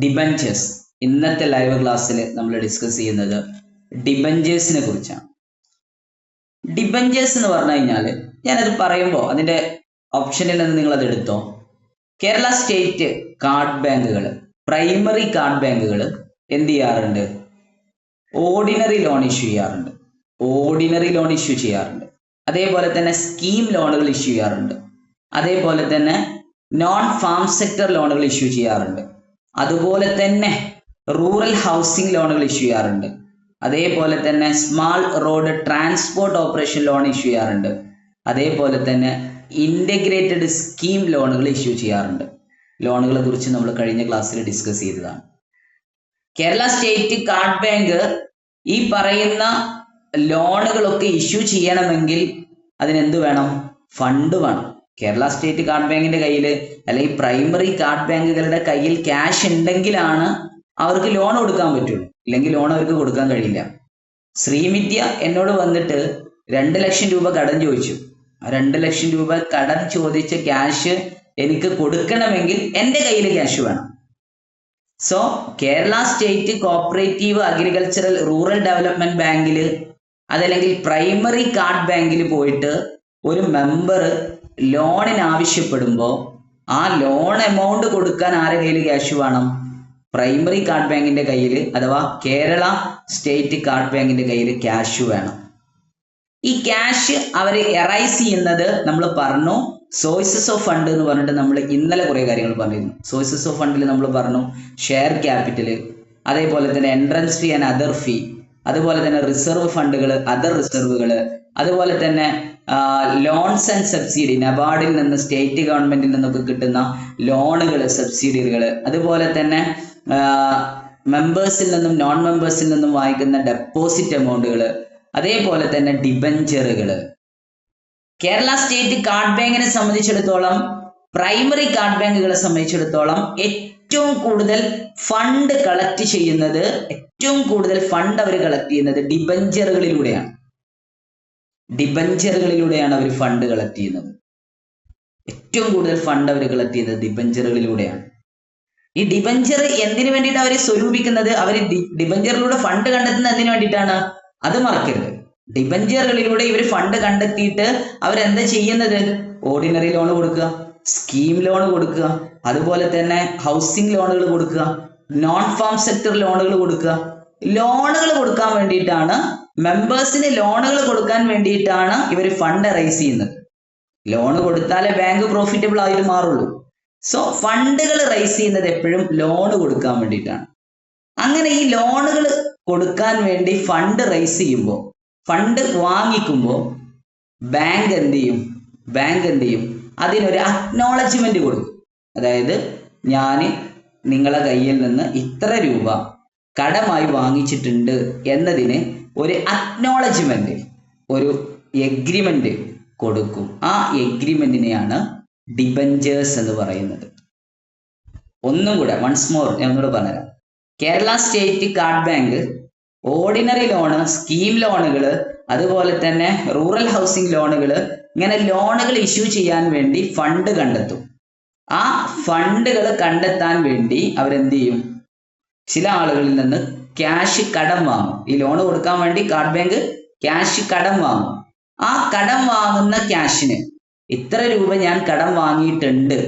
Debentures. ഇന്നത്തെ live ക്ലാസ്സിൽ നമ്മൾ ഡിസ്കസ് ചെയ്യുന്നത് ഡിബഞ്ചേഴ്സിനെ കുറിച്ചാണ്. ഡിബഞ്ചേഴ്സ് എന്ന് പറഞ്ഞു കഴിഞ്ഞാൽ ഞാനത് പറയുമ്പോൾ അതിൻ്റെ ഓപ്ഷനിൽ നിന്ന് നിങ്ങൾ അത് എടുത്തോ. കേരള സ്റ്റേറ്റ് കാർഡ് ബാങ്കുകൾ, പ്രൈമറി കാർഡ് ബാങ്കുകൾ എന്ത് ചെയ്യാറുണ്ട്? ഓർഡിനറി ലോൺ ഇഷ്യൂ ചെയ്യാറുണ്ട്. അതേപോലെ തന്നെ സ്കീം ലോണുകൾ ഇഷ്യൂ ചെയ്യാറുണ്ട്. അതേപോലെ തന്നെ നോൺ ഫാം സെക്ടർ ലോണുകൾ ഇഷ്യൂ ചെയ്യാറുണ്ട്. അതുപോലെ തന്നെ റൂറൽ ഹൗസിംഗ് ലോണുകൾ ഇഷ്യൂ ചെയ്യാറുണ്ട്. അതേപോലെ തന്നെ small road transport operation loan issue ചെയ്യാറുണ്ട്. അതേപോലെ തന്നെ ഇൻ്റഗ്രേറ്റഡ് സ്കീം ലോണുകൾ ഇഷ്യൂ ചെയ്യാറുണ്ട്. ലോണുകളെ കുറിച്ച് നമ്മൾ കഴിഞ്ഞ ക്ലാസ്സിൽ ഡിസ്കസ് ചെയ്തതാണ്. കേരള സ്റ്റേറ്റ് കാർഡ് ബാങ്ക് ഈ പറയുന്ന ലോണുകളൊക്കെ ഇഷ്യൂ ചെയ്യണമെങ്കിൽ അതിനെന്ത് വേണം? ഫണ്ട് വേണം. കേരള സ്റ്റേറ്റ് കാർഡ് ബാങ്കിന്റെ കയ്യിൽ അല്ലെങ്കിൽ പ്രൈമറി കാർഡ് ബാങ്കുകളുടെ കയ്യിൽ ക്യാഷ് ഉണ്ടെങ്കിലാണ് അവർക്ക് ലോൺ കൊടുക്കാൻ പറ്റുള്ളൂ. ഇല്ലെങ്കിൽ ലോൺ അവർക്ക് കൊടുക്കാൻ കഴിയില്ല. ശ്രീവിദ്യ എന്നോട് വന്നിട്ട് 2 ലക്ഷം രൂപ കടം ചോദിച്ചു. ആ 2 ലക്ഷം രൂപ കടം ചോദിച്ച ക്യാഷ് എനിക്ക് കൊടുക്കണമെങ്കിൽ എൻ്റെ കയ്യിൽ ക്യാഷ് വേണം. So Kerala state cooperative agricultural rural development ബാങ്കിൽ അതല്ലെങ്കിൽ പ്രൈമറി കാർഡ് ബാങ്കിൽ പോയിട്ട് ഒരു മെമ്പർ ലോണിന് ആവശ്യപ്പെടുമ്പോൾ ആ ലോൺ എമൗണ്ട് കൊടുക്കാൻ ആരുടെ കയ്യിൽ ക്യാഷ് വേണം? പ്രൈമറി കാർഡ് ബാങ്കിന്റെ കയ്യിൽ അഥവാ കേരള സ്റ്റേറ്റ് കാർഡ് ബാങ്കിന്റെ കയ്യിൽ ക്യാഷ് വേണം. ഈ ക്യാഷ് അവർ എറൈസ് ചെയ്യുന്നത് നമ്മൾ പറഞ്ഞു സോഴ്സസ് ഓഫ് ഫണ്ട് എന്ന് പറഞ്ഞിട്ട് നമ്മൾ ഇന്നലെ കുറേ കാര്യങ്ങൾ പറഞ്ഞിരുന്നു. സോഴ്സസ് ഓഫ് ഫണ്ടിൽ നമ്മൾ പറഞ്ഞു ഷെയർ ക്യാപിറ്റൽ, അതേപോലെ തന്നെ എൻട്രൻസ് ഫീ ആൻഡ് അതർ ഫീ, അതുപോലെ തന്നെ റിസർവ് ഫണ്ടുകൾ, അതർ റിസർവുകൾ, അതുപോലെ തന്നെ ലോൺസ് ആൻഡ് സബ്സിഡി, നബാർഡിൽ നിന്ന് സ്റ്റേറ്റ് ഗവൺമെന്റിൽ നിന്നൊക്കെ കിട്ടുന്ന ലോണുകൾ, സബ്സിഡികൾ, അതുപോലെ തന്നെ മെമ്പേഴ്സിൽ നിന്നും നോൺ മെമ്പേഴ്സിൽ നിന്നും വാങ്ങിക്കുന്ന ഡെപ്പോസിറ്റ് എമൗണ്ടുകൾ, അതേപോലെ തന്നെ ഡിബഞ്ചറുകൾ. കേരള സ്റ്റേറ്റ് കാർഡ് ബാങ്കിനെ സംബന്ധിച്ചിടത്തോളം, പ്രൈമറി കാർഡ് ബാങ്കുകളെ സംബന്ധിച്ചിടത്തോളം ഏറ്റവും കൂടുതൽ ഫണ്ട് കളക്ട് ചെയ്യുന്നത്, അവർ കളക്ട് ചെയ്യുന്നത് ഡിബഞ്ചറുകളിലൂടെയാണ്. അവർ ഫണ്ട് കളക്ട് ചെയ്യുന്നത്. ഏറ്റവും കൂടുതൽ ഫണ്ട് അവർ കളക്ട് ചെയ്യുന്നത് ഡിബഞ്ചറുകളിലൂടെയാണ്. ഈ ഡിബഞ്ചർ എന്തിനു വേണ്ടിയിട്ട് അവർ സ്വരൂപിക്കുന്നത്? അവർ ഡിബഞ്ചറിലൂടെ ഫണ്ട് കണ്ടെത്തുന്നത് എന്തിനു വേണ്ടിയിട്ടാണ്? അത് മറക്കരുത്. ഡിബഞ്ചറുകളിലൂടെ ഇവർ ഫണ്ട് കണ്ടെത്തിയിട്ട് അവരെന്താ ചെയ്യുന്നത്? ഓർഡിനറി ലോൺ കൊടുക്കുക, സ്കീം ലോൺ കൊടുക്കുക, അതുപോലെ തന്നെ ഹൗസിംഗ് ലോണുകൾ കൊടുക്കുക, നോൺ ഫാം സെക്ടർ ലോണുകൾ കൊടുക്കുക. ലോണുകൾ കൊടുക്കാൻ വേണ്ടിയിട്ടാണ്, മെമ്പേഴ്സിന് ലോണുകൾ കൊടുക്കാൻ വേണ്ടിയിട്ടാണ് ഇവർ ഫണ്ട് റൈസ് ചെയ്യുന്നത്. ലോൺ കൊടുത്താലേ ബാങ്ക് പ്രോഫിറ്റബിൾ ആയിട്ട് മാറുള്ളൂ. സോ ഫണ്ടുകൾ റൈസ് ചെയ്യുന്നത് എപ്പോഴും ലോൺ കൊടുക്കാൻ വേണ്ടിയിട്ടാണ്. അങ്ങനെ ഈ ലോണുകൾ കൊടുക്കാൻ വേണ്ടി ഫണ്ട് റൈസ് ചെയ്യുമ്പോൾ, ഫണ്ട് വാങ്ങിക്കുമ്പോൾ ബാങ്ക് എന്ത് ചെയ്യും? അതിനൊരു അക്നോളജ്മെന്റ് കൊടുക്കും. അതായത് ഞാൻ നിങ്ങളെ കയ്യിൽ നിന്ന് ഇത്ര രൂപ കടമായി വാങ്ങിച്ചിട്ടുണ്ട് എന്നതിന് ഒരു അക്നോളജ്മെന്റ്, ഒരു എഗ്രിമെന്റ് കൊടുക്കും. ആ എഗ്രിമെന്റിനെയാണ് ഡിബഞ്ചേഴ്സ് എന്ന് പറയുന്നത്. ഒന്നും കൂടെ വൺസ് മോർ ഞാൻ ഒന്നുകൂടെ പറഞ്ഞുതരാം. Kerala state card bank ordinary loan, scheme ലോണുകൾ, അതുപോലെ തന്നെ റൂറൽ ഹൗസിംഗ് ലോണുകൾ, ഇങ്ങനെ ലോണുകൾ ഇഷ്യൂ ചെയ്യാൻ വേണ്ടി ഫണ്ട് കണ്ടെത്തും. ആ ഫണ്ടുകൾ കണ്ടെത്താൻ വേണ്ടി അവരെന്ത് ചെയ്യും? ചില ആളുകളിൽ നിന്ന് ക്യാഷ് കടം വാങ്ങും. ഈ ലോണ് കൊടുക്കാൻ വേണ്ടി കാർഡ് ബാങ്ക് ക്യാഷ് കടം വാങ്ങും. ആ കടം വാങ്ങുന്ന ക്യാഷിന് ഇത്ര രൂപ ഞാൻ കടം വാങ്ങിയിട്ടുണ്ട്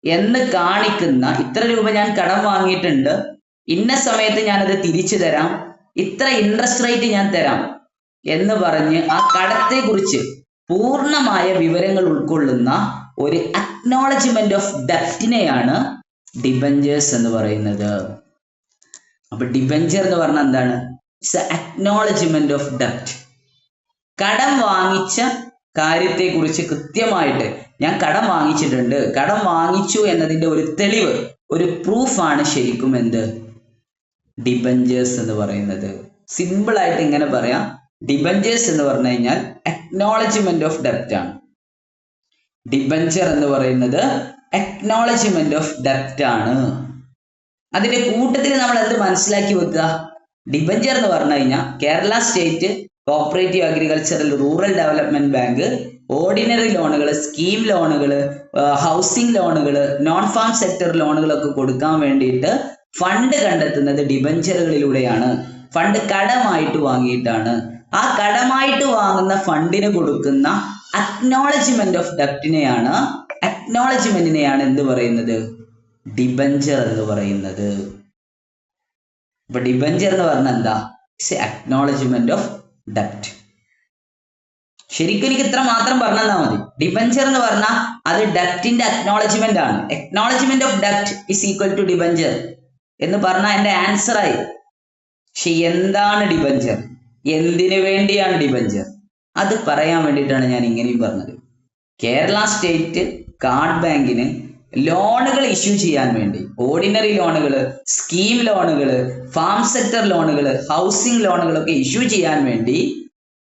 എന്ന് കാണിക്കുന്ന, ഇത്ര രൂപ ഞാൻ കടം വാങ്ങിയിട്ടുണ്ട്, ഇന്ന സമയത്ത് ഞാനത് തിരിച്ചു തരാം, ഇത്ര ഇൻട്രസ്റ്റ് റേറ്റ് ഞാൻ തരാം എന്ന് പറഞ്ഞ് ആ കടത്തെ കുറിച്ച് പൂർണ്ണമായ വിവരങ്ങൾ ഉൾക്കൊള്ളുന്ന ഒരു അക്നോളജ്മെന്റ് ഓഫ് ഡെപ്റ്റിനെയാണ് ഡിബഞ്ചേഴ്സ് എന്ന് പറയുന്നത്. അപ്പൊ ഡിബഞ്ചർ എന്ന് പറഞ്ഞാൽ എന്താണ്? ഇറ്റ്സ് അക്നോളജ്മെന്റ് ഓഫ് ഡെപ്റ്റ്. കടം വാങ്ങിച്ച കാര്യത്തെ കുറിച്ച് കൃത്യമായിട്ട് ഞാൻ കടം വാങ്ങിച്ചിട്ടുണ്ട്, കടം വാങ്ങിച്ചു എന്നതിന്റെ ഒരു തെളിവ്, ഒരു പ്രൂഫാണ് ശരിക്കും എന്ത്? ഡിബഞ്ചേഴ്സ് എന്ന് പറയുന്നത്. സിമ്പിൾ ആയിട്ട് ഇങ്ങനെ പറയാം, ഡിബഞ്ചേഴ്സ് എന്ന് പറഞ്ഞു കഴിഞ്ഞാൽ അക്നോളജ്മെന്റ് ഓഫ് ഡെപ്റ്റ് ആണ്. ഡിബഞ്ചർ എന്ന് പറയുന്നത് അക്നോളജ്മെന്റ് ഓഫ് ഡെപ്റ്റ് ആണ്. അതിന്റെ കൂട്ടത്തിൽ നമ്മൾ എന്ത് മനസ്സിലാക്കി വെക്കുക? ഡിബഞ്ചർ എന്ന് പറഞ്ഞു കഴിഞ്ഞാൽ Kerala state cooperative agricultural rural development bank ordinary ലോണുകൾ, സ്കീം ലോണുകൾ, ഹൗസിംഗ് ലോണുകൾ, നോൺ ഫാം സെക്ടർ ലോണുകളൊക്കെ കൊടുക്കാൻ വേണ്ടിയിട്ട് ഫണ്ട് കണ്ടെത്തുന്നത് ഡിബഞ്ചറുകളിലൂടെയാണ്. ഫണ്ട് കടമായിട്ട് വാങ്ങിയിട്ടാണ്. ആ കടമായിട്ട് വാങ്ങുന്ന ഫണ്ടിന് കൊടുക്കുന്ന അക്നോളജ്മെന്റ് ഓഫ് ഡെപ്റ്റിനെയാണ് എന്ത് പറയുന്നത്? ഡിബഞ്ചർ എന്ന് പറയുന്നത്. അപ്പൊ ഡിബഞ്ചർ എന്ന് പറഞ്ഞാൽ എന്താ? ഇറ്റ്സ് അക്നോളജ്മെന്റ് ഓഫ് ഡെപ്റ്റ്. ശരിക്കും എനിക്ക് ഇത്ര മാത്രം പറഞ്ഞാൽ മതി. ഡിബഞ്ചർ എന്ന് പറഞ്ഞാൽ അത് ഡെപ്റ്റിന്റെ അക്നോളജ്മെന്റ് ആണ്. അക്നോളജ്മെന്റ് ഓഫ് ഡെപ്റ്റ് ഇസ് ഈക്വൽ ടു ഡിബഞ്ചർ എന്ന് പറഞ്ഞാൽ എന്റെ ആൻസർ ആയി. പക്ഷെ എന്താണ് ഡിബഞ്ചർ, എന്തിനു വേണ്ടിയാണ് ഡിബഞ്ചർ, അത് പറയാൻ വേണ്ടിയിട്ടാണ് ഞാൻ ഇങ്ങനെയും പറഞ്ഞത്. കേരള സ്റ്റേറ്റ് കാർഡ് ബാങ്കിന് ലോണുകൾ ഇഷ്യൂ ചെയ്യാൻ വേണ്ടി, ഓർഡിനറി ലോണുകൾ, സ്കീം ലോണുകൾ, ഫാം സെക്ടർ ലോണുകൾ, ഹൗസിംഗ് ലോണുകളൊക്കെ ഇഷ്യൂ ചെയ്യാൻ വേണ്ടി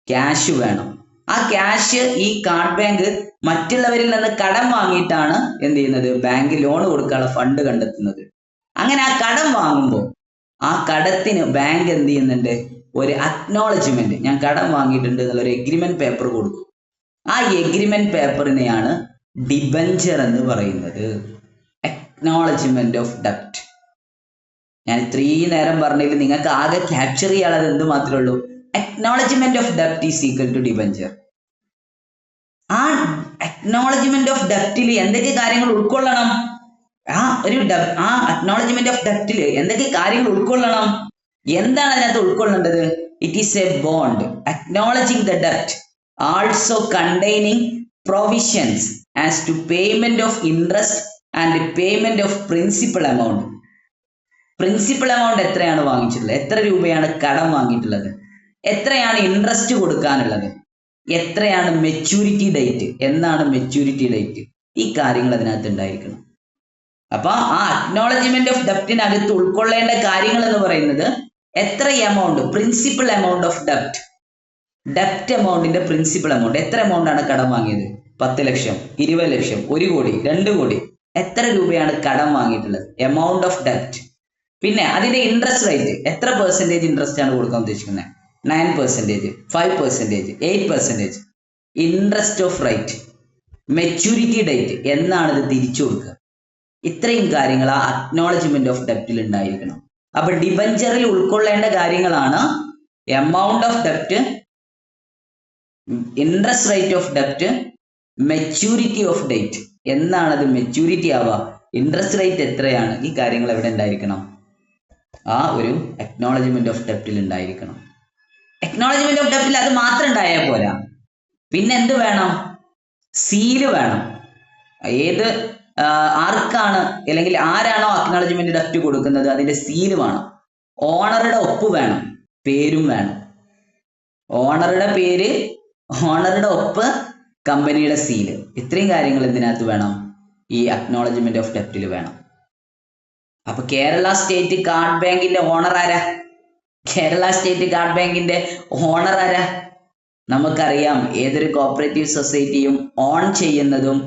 ക്യാഷ് വേണം. ആ ക്യാഷ് ഈ കാർഡ് ബാങ്ക് മറ്റുള്ളവരിൽ നിന്ന് കടം വാങ്ങിയിട്ടാണ് എന്ത് ചെയ്യുന്നത്? ബാങ്ക് ലോൺ കൊടുക്കാനുള്ള ഫണ്ട് കണ്ടെത്തുന്നത്. അങ്ങനെ ആ കടം വാങ്ങുമ്പോൾ ആ കടത്തിന് ബാങ്ക് എന്ത് ചെയ്യുന്നുണ്ട്? ഒരു അക്നോളജ്മെന്റ്, ഞാൻ കടം വാങ്ങിയിട്ടുണ്ട് എന്നുള്ള ഒരു എഗ്രിമെന്റ് പേപ്പർ കൊടുക്കും. ആ എഗ്രിമെന്റ് പേപ്പറിനെയാണ് ഡിബഞ്ചർ എന്ന് പറയുന്നത്. അക്നോളജ്മെന്റ് ഓഫ് ഡെപ്റ്റ്. ഞാൻ ഇത്രയും നേരം പറഞ്ഞതിൽ നിങ്ങൾക്ക് ആകെ ക്യാപ്ചർ ചെയ്യാനുള്ളത് എന്ത് മാത്രമേ ഉള്ളൂ? അക്നോളജ്മെന്റ് ഓഫ് ഡെപ്റ്റ് ഈസ് ഈക്വൽ ടു ഡിബഞ്ചർ. ആ അക്നോളജ്മെന്റ് ഓഫ് ഡെപ്റ്റിൽ എന്തൊക്കെ കാര്യങ്ങൾ ഉൾക്കൊള്ളണം? ആ അക്നോളജ്മെന്റ് ഓഫ് ഡെപ്റ്റിൽ എന്തൊക്കെ കാര്യങ്ങൾ ഉൾക്കൊള്ളണം? എന്താണ് അതിനകത്ത് ഉൾക്കൊള്ളേണ്ടത്? It is a bond acknowledging the ഡെപ്റ്റ് also containing provisions as to payment of interest and payment of principal amount. Principal amount എത്രയാണ് വാങ്ങിച്ചിട്ടുള്ളത്, എത്ര രൂപയാണ് കടം വാങ്ങിയിട്ടുള്ളത്, എത്രയാണ് ഇൻട്രസ്റ്റ് കൊടുക്കാനുള്ളത്, എത്രയാണ് മെച്യൂരിറ്റി ഡേറ്റ്, എന്നാണ് മെച്യൂരിറ്റി ഡേറ്റ്, ഈ കാര്യങ്ങൾ അതിനകത്ത് ഉണ്ടായിരിക്കണം. അപ്പൊ ആ അക്നോളജ്മെന്റ് ഓഫ് ഡെപ്റ്റിനകത്ത് ഉൾക്കൊള്ളേണ്ട കാര്യങ്ങൾ എന്ന് പറയുന്നത് എത്ര amount, principal amount of ഡെപ്റ്റ്, ഡെപ്റ്റ് എമൗണ്ടിന്റെ principal amount, എത്ര എമൗണ്ട് ആണ് കടം വാങ്ങിയത്? 10 ലക്ഷം, 20 ലക്ഷം, 1 കോടി, 2 കോടി, എത്ര രൂപയാണ് കടം വാങ്ങിയിട്ടുള്ളത്, എമൗണ്ട് ഓഫ് ഡെപ്റ്റ്. പിന്നെ അതിന്റെ ഇൻട്രസ്റ്റ് റേറ്റ്, എത്ര പെർസെന്റേജ് ഇൻട്രസ്റ്റ് ആണ് കൊടുക്കാൻ ഉദ്ദേശിക്കുന്നത്? 9%, 5%, 8%. Interest of rate, maturity date, എന്നാണ് ഇത് തിരിച്ചു കൊടുക്കുക. ഇത്രയും കാര്യങ്ങൾ ആ അക്നോളജ്മെന്റ് ഓഫ് ഡെപ്റ്റിൽ ഉണ്ടായിരിക്കണം. അപ്പൊ ഡിബഞ്ചറിൽ ഉൾക്കൊള്ളേണ്ട കാര്യങ്ങളാണ് amount of ഡെപ്റ്റ്, interest rate of ഡെപ്റ്റ്, maturity of date, എന്നാണ് അത് മെച്യൂരിറ്റി ആവുക, ഇൻട്രസ്റ്റ് റേറ്റ് എത്രയാണ്, ഈ കാര്യങ്ങൾ എവിടെ ഉണ്ടായിരിക്കണം? ആ ഒരു അക്നോളജ്മെന്റ് ഓഫ് ഡെപ്റ്റിൽ ഉണ്ടായിരിക്കണം. അക്നോളജ്മെന്റ് ഓഫ് ഡെപ്റ്റിൽ അത് മാത്രം ഉണ്ടായാൽ പോരാ, പിന്നെ എന്ത് വേണം? സീല് വേണം. ഏത് ആർക്കാണ് അല്ലെങ്കിൽ ആരാണോ അക്നോളജ്മെന്റ് ഡെപ്റ്റ് കൊടുക്കുന്നത് അതിന്റെ സീല് വേണം. ഓണറുടെ ഒപ്പ് വേണം, പേരും വേണം. ഓണറുടെ പേര്, ഓണറുടെ ഒപ്പ്, കമ്പനിയുടെ സീല്, ഇത്രയും കാര്യങ്ങൾ ഇതിനകത്ത് വേണം, ഈ അക്നോളജ്മെന്റ് ഓഫ് ഡെപ്റ്റിൽ വേണം. അപ്പൊ കേരള സ്റ്റേറ്റ് കാർഡ് ബാങ്കിന്റെ ഓണർ ആരാ? കേരള സ്റ്റേറ്റ് കാർഡ് ബാങ്കിന്റെ ഓണർ ആരാ? നമുക്കറിയാം, ഏതൊരു കോപ്പറേറ്റീവ് സൊസൈറ്റിയും ഓൺ ചെയ്യുന്നതും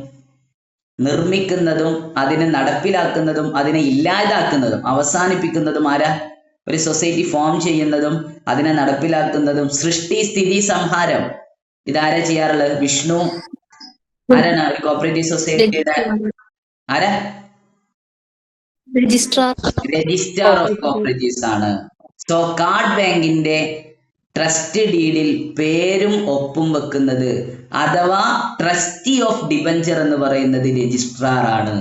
നിർമ്മിക്കുന്നതും അതിനെ നടപ്പിലാക്കുന്നതും അതിനെ ഇല്ലാതാക്കുന്നതും അവസാനിപ്പിക്കുന്നതും ആരാ? ഒരു സൊസൈറ്റി ഫോം ചെയ്യുന്നതും അതിനെ നടപ്പിലാക്കുന്നതും സൃഷ്ടി, സ്ഥിതി, സംഹാരം, ഇതാരാ ചെയ്യാറുള്ളത്? വിഷ്ണു. ആരാണ് ഒരു കോപ്പറേറ്റീവ് സൊസൈറ്റിയുടെ ആരാ? രജിസ്ട്രാർ ഓഫ് കോപ്പറേറ്റീവ്സ് ആണ്. സോ കാർഡ് ബാങ്കിന്റെ ട്രസ്റ്റ് ഡീഡിൽ പേരും ഒപ്പും വെക്കുന്നത് അഥവാ ട്രസ്റ്റി ഓഫ് ഡിബഞ്ചർ എന്ന് പറയുന്നത് രജിസ്ട്രാർ ആണ്.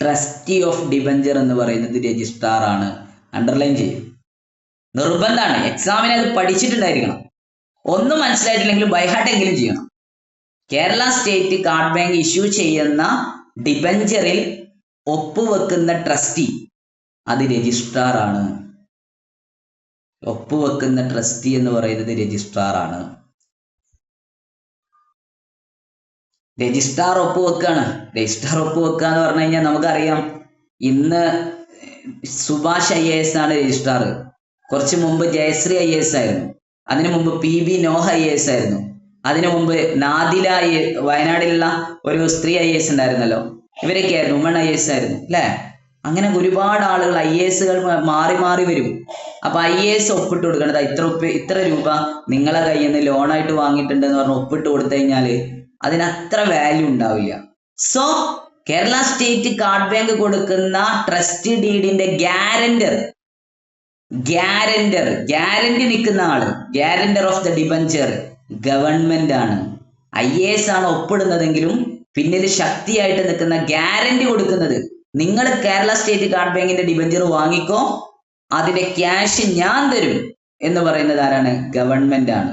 ട്രസ്റ്റി ഓഫ് ഡിബഞ്ചർ എന്ന് പറയുന്നത് രജിസ്ട്രാർ ആണ്. അണ്ടർലൈൻ ചെയ്യും, നിർബന്ധമാണ്. എക്സാമിന് അത് പഠിച്ചിട്ടുണ്ടായിരിക്കണം. ഒന്നും മനസ്സിലായിട്ടില്ലെങ്കിലും ബൈഹാർട്ട് എങ്കിലും ചെയ്യണം. Kerala state card bank issue ചെയ്യുന്ന ഡിബഞ്ചറിൽ ഒപ്പുവെക്കുന്ന ട്രസ്റ്റി അത് രജിസ്ട്രാർ ആണ്. ഒപ്പുവെക്കുന്ന ട്രസ്റ്റി എന്ന് പറയുന്നത് രജിസ്ട്രാർ ആണ്. രജിസ്ട്രാർ ഒപ്പുവെക്കാണ്. രജിസ്ട്രാർ ഒപ്പുവെക്കുക എന്ന് പറഞ്ഞു കഴിഞ്ഞാൽ നമുക്കറിയാം, ഇന്ന് സുഭാഷ് IAS ആണ് രജിസ്ട്രാർ. കുറച്ച് മുമ്പ് ജയശ്രീ IAS ആയിരുന്നു. അതിനു മുമ്പ് PB നോഹ IAS ആയിരുന്നു. അതിനു മുമ്പ് നാദില, വയനാട്ടിലുള്ള ഒരു സ്ത്രീ IAS ഉണ്ടായിരുന്നല്ലോ, ഇവരൊക്കെ ആയിരുന്നു. വുമൺ IAS ആയിരുന്നു അല്ലേ? അങ്ങനെ ഒരുപാട് ആളുകൾ IASകൾ മാറി മാറി വരും. അപ്പൊ IAS ഒപ്പിട്ട് കൊടുക്കണത് ഇത്ര രൂപ നിങ്ങളെ കയ്യിൽ നിന്ന് ലോണായിട്ട് വാങ്ങിയിട്ടുണ്ട് എന്ന് പറഞ്ഞ് ഒപ്പിട്ട് കൊടുത്തു കഴിഞ്ഞാല് അതിന് അത്ര വാല്യൂ ഉണ്ടാവില്ല. So Kerala state card bank കൊടുക്കുന്ന ട്രസ്റ്റ് ഡീഡിന്റെ ഗ്യാരണ്ടി നിൽക്കുന്ന ആള്, guarantor of the debenture government ആണ്. IAS ആണ് ഒപ്പിടുന്നതെങ്കിലും പിന്നിൽ ശക്തിയായിട്ട് നിൽക്കുന്ന ഗ്യാരണ്ടി കൊടുക്കുന്നത് നിങ്ങൾ കേരള സ്റ്റേറ്റ് കാർഡ് ബാങ്കിന്റെ ഡിബഞ്ചർ വാങ്ങിക്കോ, അതിന്റെ ക്യാഷ് ഞാൻ തരും എന്ന് പറയുന്നത് ആരാണ്? ഗവൺമെന്റ് ആണ്.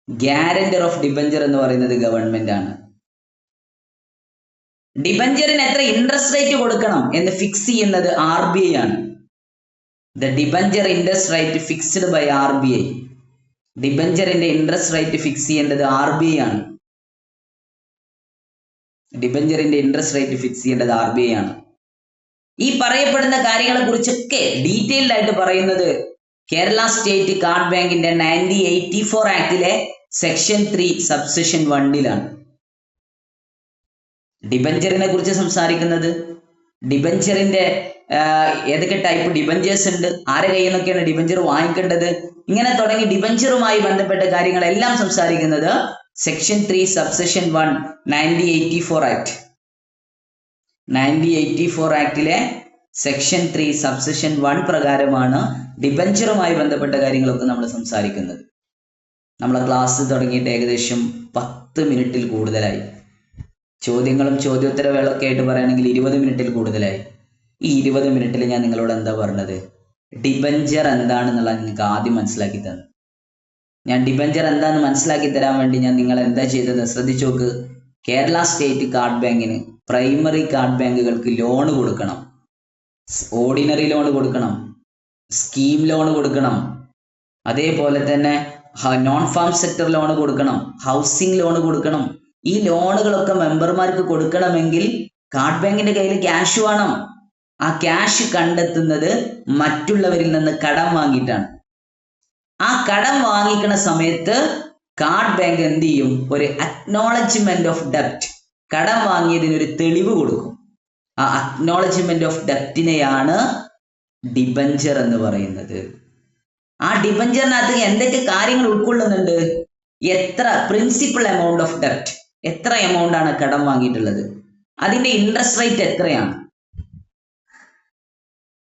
ഗ്യാരണ്ടർ ഓഫ് ഡിബഞ്ചർ എന്ന് പറയുന്നത് ഗവൺമെന്റ് ആണ്. ഡിബഞ്ചറിന് എത്ര ഇൻട്രസ്റ്റ് റേറ്റ് കൊടുക്കണം എന്ന് ഫിക്സ് ചെയ്യുന്നത് RBI ആണ്. The debenture interest rate fixed by RBI. ഡിബഞ്ചറിന്റെ ഇൻട്രസ്റ്റ് റേറ്റ് ഫിക്സ് ചെയ്യേണ്ടത് RBI ആണ്. ഡിബഞ്ചറിന്റെ ഇൻട്രസ്റ്റ് റേറ്റ് ഫിക്സ് ചെയ്യേണ്ടത് RBI ആണ്. ഈ പറയപ്പെടുന്ന കാര്യങ്ങളെ കുറിച്ചൊക്കെ ഡീറ്റെയിൽഡ് ആയിട്ട് പറയുന്നത് കേരള സ്റ്റേറ്റ് കാർഡ് ബാങ്കിന്റെ 1984 ആക്ടിലെ സെക്ഷൻ 3 സബ്സെഷൻ 1 ഡിബഞ്ചറിനെ കുറിച്ച് സംസാരിക്കുന്നത്, ഡിബഞ്ചറിന്റെ ഏതൊക്കെ ടൈപ്പ് ഡിബഞ്ചേഴ്സ് ഉണ്ട്, ആരെ കയ്യിൽ നിന്നൊക്കെയാണ് ഡിബഞ്ചർ വാങ്ങിക്കേണ്ടത്, ഇങ്ങനെ തുടങ്ങി ഡിബഞ്ചറുമായി ബന്ധപ്പെട്ട കാര്യങ്ങളെല്ലാം സംസാരിക്കുന്നത് സെക്ഷൻ 3 സബ്സെഷൻ 1 1984 ആക്ട്. 1984 ആക്ടിലെ സെക്ഷൻ 3 സബ്സെഷൻ 1 പ്രകാരമാണ് ഡിബഞ്ചറുമായി ബന്ധപ്പെട്ട കാര്യങ്ങളൊക്കെ നമ്മൾ സംസാരിക്കുന്നത്. നമ്മളെ ക്ലാസ് തുടങ്ങിയിട്ട് ഏകദേശം 10 മിനിറ്റിൽ കൂടുതലായി. ചോദ്യങ്ങളും ചോദ്യോത്തരവേളൊക്കെ ആയിട്ട് പറയുകയാണെങ്കിൽ 20 മിനിറ്റിൽ കൂടുതലായി. ഈ 20 മിനിറ്റിൽ ഞാൻ നിങ്ങളോട് എന്താ പറഞ്ഞത്? ഡിബഞ്ചർ എന്താണെന്നുള്ള നിങ്ങൾക്ക് ആദ്യം മനസ്സിലാക്കി തന്നു. ഞാൻ ഡിബഞ്ചർ എന്താണെന്ന് മനസ്സിലാക്കി തരാൻ വേണ്ടി ഞാൻ നിങ്ങൾ എന്താ ചെയ്തത് ശ്രദ്ധിച്ചു നോക്ക്. കേരള സ്റ്റേറ്റ് കാർഡ് ബാങ്കിന് പ്രൈമറി കാർഡ് ബാങ്കുകൾക്ക് ലോൺ കൊടുക്കണം, ഓർഡിനറി ലോൺ കൊടുക്കണം, സ്കീം ലോൺ കൊടുക്കണം, അതേപോലെ തന്നെ നോൺ ഫാം സെക്ടർ ലോൺ കൊടുക്കണം, ഹൗസിംഗ് ലോൺ കൊടുക്കണം. ഈ ലോണുകളൊക്കെ മെമ്പർമാർക്ക് കൊടുക്കണമെങ്കിൽ കാർഡ് ബാങ്കിന്റെ കയ്യിൽ ക്യാഷ് വേണം. ആ ക്യാഷ് കണ്ടെത്തുന്നത് മറ്റുള്ളവരിൽ നിന്ന് കടം വാങ്ങിയിട്ടാണ്. ആ കടം വാങ്ങിക്കുന്ന സമയത്ത് കാർഡ് ബാങ്ക് എന്ത് ചെയ്യും? ഒരു അക്നോളജ്മെന്റ് ഓഫ് ഡെപ്റ്റ്, കടം വാങ്ങിയതിനൊരു തെളിവ് കൊടുക്കും. ആ അക്നോളജ്മെന്റ് ഓഫ് ഡെപ്റ്റിനെയാണ് ഡിബഞ്ചർ എന്ന് പറയുന്നത്. ആ ഡിബഞ്ചറിനകത്ത് എന്തൊക്കെ കാര്യങ്ങൾ ഉൾക്കൊള്ളുന്നുണ്ട്? എത്ര പ്രിൻസിപ്പൽ എമൗണ്ട് ഓഫ് ഡെപ്റ്റ്, എത്ര എമൗണ്ട് ആണ് കടം വാങ്ങിയിട്ടുള്ളത്, അതിന്റെ ഇൻട്രസ്റ്റ് റേറ്റ് എത്രയാണ്,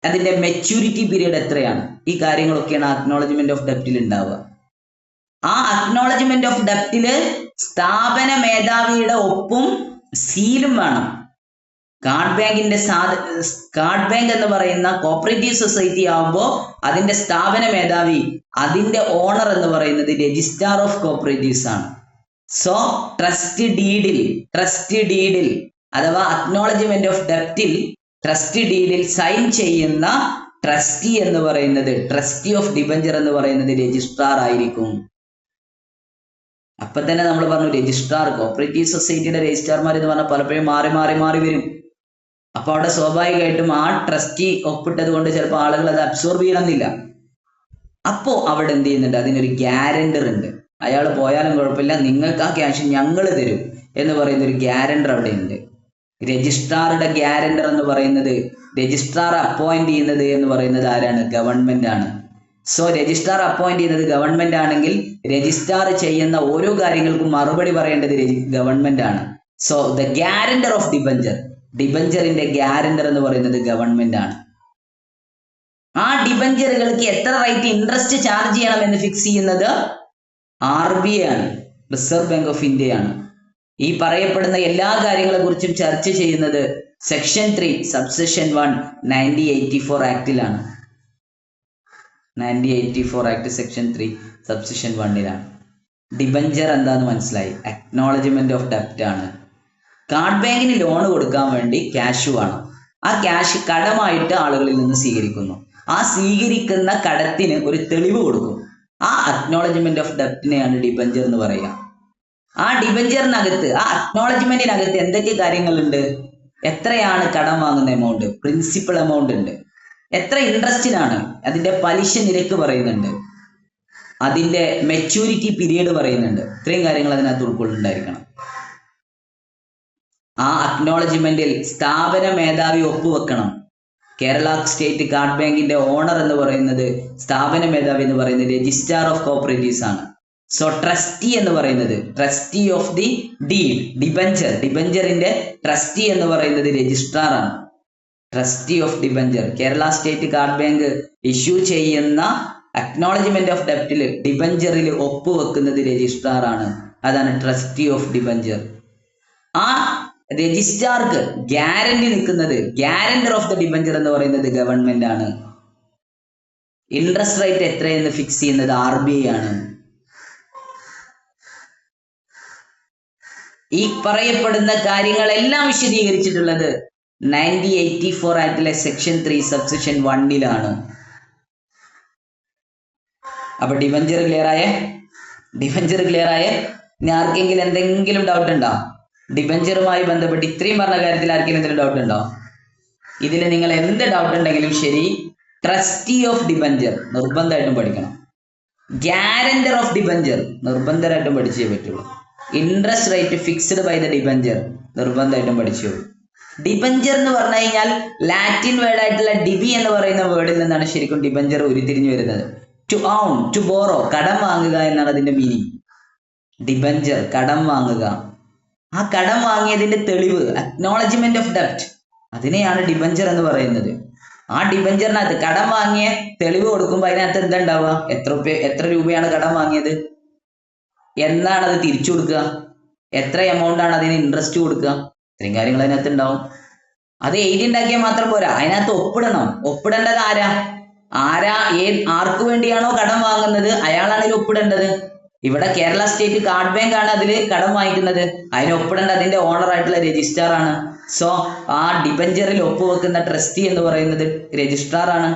അതിന്റെ മെച്യൂരിറ്റി പീരീഡ് എത്രയാണ്, ഈ കാര്യങ്ങളൊക്കെയാണ് അക്നോളജ്മെന്റ് ഓഫ് ഡെപ്റ്റിൽ ഉണ്ടാവുക. ആ അക്നോളജ്മെന്റ് ഓഫ് ഡെപ്റ്റില് സ്ഥാപന മേധാവിയുടെ ഒപ്പും സീലും വേണം. കാർഡ് ബാങ്ക് എന്ന് പറയുന്ന കോപ്പറേറ്റീവ് സൊസൈറ്റി ആവുമ്പോൾ അതിന്റെ സ്ഥാപന മേധാവി, അതിന്റെ ഓണർ എന്ന് പറയുന്നത് രജിസ്ട്രാർ ഓഫ് കോപ്പറേറ്റീവ്സ് ആണ്. സോ ട്രസ്റ്റ് ഡീഡിൽ അഥവാ അക്നോളജ്മെന്റ് ഓഫ് ഡെപ്റ്റിൽ ട്രസ്റ്റ് ഡീഡിൽ സൈൻ ചെയ്യുന്ന ട്രസ്റ്റി എന്ന് പറയുന്നത്, ട്രസ്റ്റി ഓഫ് ഡിബഞ്ചർ എന്ന് പറയുന്നത് രജിസ്ട്രാർ ആയിരിക്കും. അപ്പൊ തന്നെ നമ്മൾ പറഞ്ഞു രജിസ്ട്രാർ, കോപ്പറേറ്റീവ് സൊസൈറ്റിയുടെ രജിസ്ട്രാർമാർ എന്ന് പറഞ്ഞാൽ പലപ്പോഴും മാറി വരും. അപ്പൊ അവിടെ സ്വാഭാവികമായിട്ടും ആ ട്രസ്റ്റി ഒപ്പിട്ടത് കൊണ്ട് ചിലപ്പോൾ ആളുകൾ അത് അബ്സോർബ് ചെയ്യണമെന്നില്ല. അപ്പോ അവിടെ എന്ത് ചെയ്യുന്നുണ്ട്? അതിനൊരു ഗ്യാരണ്ടർ ഉണ്ട്. അയാൾ പോയാലും കുഴപ്പമില്ല, നിങ്ങൾക്ക് ആ ക്യാഷ് ഞങ്ങൾ തരും എന്ന് പറയുന്ന ഒരു ഗ്യാരണ്ടർ അവിടെ ഉണ്ട്. രജിസ്ട്രാറുടെ ഗ്യാരണ്ടർ എന്ന് പറയുന്നത്, രജിസ്ട്രാർ അപ്പോയിന്റ് ചെയ്യുന്നത് എന്ന് പറയുന്നത് ആരാണ്? ഗവൺമെന്റ് ആണ്. സോ രജിസ്ട്രാർ അപ്പോയിന്റ് ചെയ്യുന്നത് ഗവൺമെന്റ് ആണെങ്കിൽ രജിസ്ട്രാർ ചെയ്യുന്ന ഓരോ കാര്യങ്ങൾക്കും മറുപടി പറയേണ്ടത് ഗവൺമെന്റ് ആണ്. സോ ദ ഗ്യാരണ്ടർ ഓഫ് ഡിബഞ്ചറിന്റെ ഗ്യാരണ്ടർ എന്ന് പറയുന്നത് ഗവൺമെന്റ് ആണ്. ആ ഡിബഞ്ചറുകൾക്ക് എത്ര റേറ്റ് ഇൻട്രസ്റ്റ് ചാർജ് ചെയ്യണം എന്ന് ഫിക്സ് ചെയ്യുന്നത് RBI ആണ്, റിസർവ് ബാങ്ക് ഓഫ് ഇന്ത്യ ആണ്. ഈ പറയപ്പെടുന്ന എല്ലാ കാര്യങ്ങളെ കുറിച്ചും ചർച്ച ചെയ്യുന്നത് section 3 subsection 1 1984 ആക്ടിലാണ്. 1984 act section 3 subsection 1 debenture എന്താന്ന് മനസ്സിലായി? അക്നോളജ്മെന്റ് ഓഫ് ഡെപ്റ്റ് ആണ്. കാർഡ് ബാങ്കിന് ലോൺ കൊടുക്കാൻ വേണ്ടി ക്യാഷ് വേണം. ആ ക്യാഷ് കടമായിട്ട് ആളുകളിൽ നിന്ന് സ്വീകരിക്കുന്നു. ആ സ്വീകരിക്കുന്ന കടത്തിന് ഒരു തെളിവ് കൊടുക്കും. ആ അക്നോളജ്മെന്റ് ഓഫ് ഡെപ്റ്റിനെയാണ് ഡിബഞ്ചർ എന്ന് പറയുക. ആ ഡിബഞ്ചറിനകത്ത്, ആ അക്നോളജ്മെന്റിനകത്ത് എന്തൊക്കെ കാര്യങ്ങളുണ്ട്? എത്രയാണ് കടം വാങ്ങുന്ന എമൗണ്ട്, പ്രിൻസിപ്പൽ എമൗണ്ട് ഉണ്ട്, എത്ര ഇൻട്രസ്റ്റിനാണ്, അതിന്റെ പലിശ നിരക്ക് പറയുന്നുണ്ട്, അതിന്റെ മെച്യൂരിറ്റി പീരീഡ് പറയുന്നുണ്ട്. ഇത്രയും കാര്യങ്ങൾ അതിനകത്ത് ഉൾക്കൊള്ളുന്നുണ്ടായിരിക്കണം. ആ അക്നോളജ്മെന്റിൽ സ്ഥാപന മേധാവി ഒപ്പുവെക്കണം. കേരള സ്റ്റേറ്റ് കാർഡ് ബാങ്കിന്റെ ഓണർ എന്ന് പറയുന്നത്, സ്ഥാപന മേധാവി എന്ന് പറയുന്നത് രജിസ്ട്രാർ ഓഫ് കോപ്പറേറ്റീവ്സ് ആണ്. സോ ട്രസ്റ്റി എന്ന് പറയുന്നത്, ട്രസ്റ്റി ഓഫ് ദി ഡീഡ്, ഡിബഞ്ചറിന്റെ ട്രസ്റ്റി എന്ന് പറയുന്നത് രജിസ്ട്രാർ ആണ്. Trustee of debenture, Kerala state card bank issue ചെയ്യുന്ന അക്നോളജ്മെന്റ് ഓഫ് ഡെപ്റ്റിൽ ഡിബഞ്ചറിൽ ഒപ്പുവെക്കുന്നത് രജിസ്ട്രാർ ആണ്. അതാണ് ട്രസ്റ്റി ഓഫ് ഡിബഞ്ചർ. ആ രജിസ്ട്രാർക്ക് ഗ്യാരണ്ടി നിൽക്കുന്നത്, ഗ്യാരണ്ടർ ഓഫ് ദ ഡിബഞ്ചർ എന്ന് പറയുന്നത് ഗവൺമെന്റ് ആണ്. ഇൻട്രസ്റ്റ് റേറ്റ് എത്രയെന്ന് ഫിക്സ് ചെയ്യുന്നത് RBI ആണ്. ഈ പറയപ്പെടുന്ന കാര്യങ്ങളെല്ലാം വിശദീകരിച്ചിട്ടുള്ളത് 1984 ആക്ടിലെ സെക്ഷൻ 3 സബ്സെക്ഷൻ 1 അപ്പൊ ഡിബഞ്ചർ ക്ലിയർ ആയേ? ഇനി ആർക്കെങ്കിലും എന്തെങ്കിലും ഡൗട്ട് ഉണ്ടോ? ഡിബഞ്ചറുമായി ബന്ധപ്പെട്ട് ഇത്രയും പറഞ്ഞ കാര്യത്തിൽ ആർക്കെങ്കിലും എന്തെങ്കിലും ഡൗട്ട് ഉണ്ടോ? ഇതിൽ നിങ്ങൾ എന്ത് ഡൗട്ട് ഉണ്ടെങ്കിലും ശരി, ട്രസ്റ്റി ഓഫ് ഡിബഞ്ചർ നിർബന്ധമായിട്ടും പഠിക്കണം. ഗ്യാരണ്ടർ ഓഫ് ഡിബഞ്ചർ നിർബന്ധമായിട്ടും പഠിച്ചേ പറ്റുള്ളൂ. Interest rate fixed by the debenture നിർബന്ധമായിട്ടും പഠിച്ചു. ഡിബഞ്ചർ എന്ന് പറഞ്ഞു കഴിഞ്ഞാൽ ലാറ്റിൻ വേർഡ് ആയിട്ടുള്ള ഡിബി എന്ന് പറയുന്ന വേർഡിൽ നിന്നാണ് ശരിക്കും ഡിബഞ്ചർ ഉരുത്തിരിഞ്ഞു വരുന്നത്. ടു ഓൺ, ടു ബോറോ, കടം വാങ്ങുക എന്നാണ് അതിന്റെ മീനിങ്. ഡിബഞ്ചർ കടം വാങ്ങുക. ആ കടം വാങ്ങിയതിന്റെ തെളിവ്, അക്നോളജ്മെന്റ് ഓഫ് ഡെപ്റ്റ്, അതിനെയാണ് ഡിബഞ്ചർ എന്ന് പറയുന്നത്. ആ ഡിബഞ്ചറിനകത്ത് കടം വാങ്ങിയ തെളിവ് കൊടുക്കുമ്പോൾ അതിനകത്ത് എന്താ ഉണ്ടാവുക? എത്ര രൂപയാണ് കടം വാങ്ങിയത്, എന്നാണ് അത് തിരിച്ചു കൊടുക്കുക, എത്ര എമൗണ്ട് ആണ് അതിന് ഇൻട്രസ്റ്റ് കൊടുക്കുക, ഇത്രയും കാര്യങ്ങൾ അതിനകത്ത് ഉണ്ടാവും. അത് എഴുതി ഉണ്ടാക്കിയാൽ മാത്രം പോരാ, അതിനകത്ത് ഒപ്പിടണം. ഒപ്പിടേണ്ടത് ആർക്ക് വേണ്ടിയാണോ കടം വാങ്ങുന്നത് അയാളാണ് ഇതിൽ ഒപ്പിടേണ്ടത്. ഇവിടെ കേരള സ്റ്റേറ്റ് കാർഡ് ബാങ്ക് ആണ് അതിൽ കടം വാങ്ങിക്കുന്നത്, അതിന് ഒപ്പിടേണ്ടത് അതിന്റെ ഓണർ ആയിട്ടുള്ള രജിസ്ട്രാർ ആണ്. സോ ആ ഡിബഞ്ചറിൽ ഒപ്പുവെക്കുന്ന ട്രസ്റ്റി എന്ന് പറയുന്നത് രജിസ്ട്രാർ ആണ്.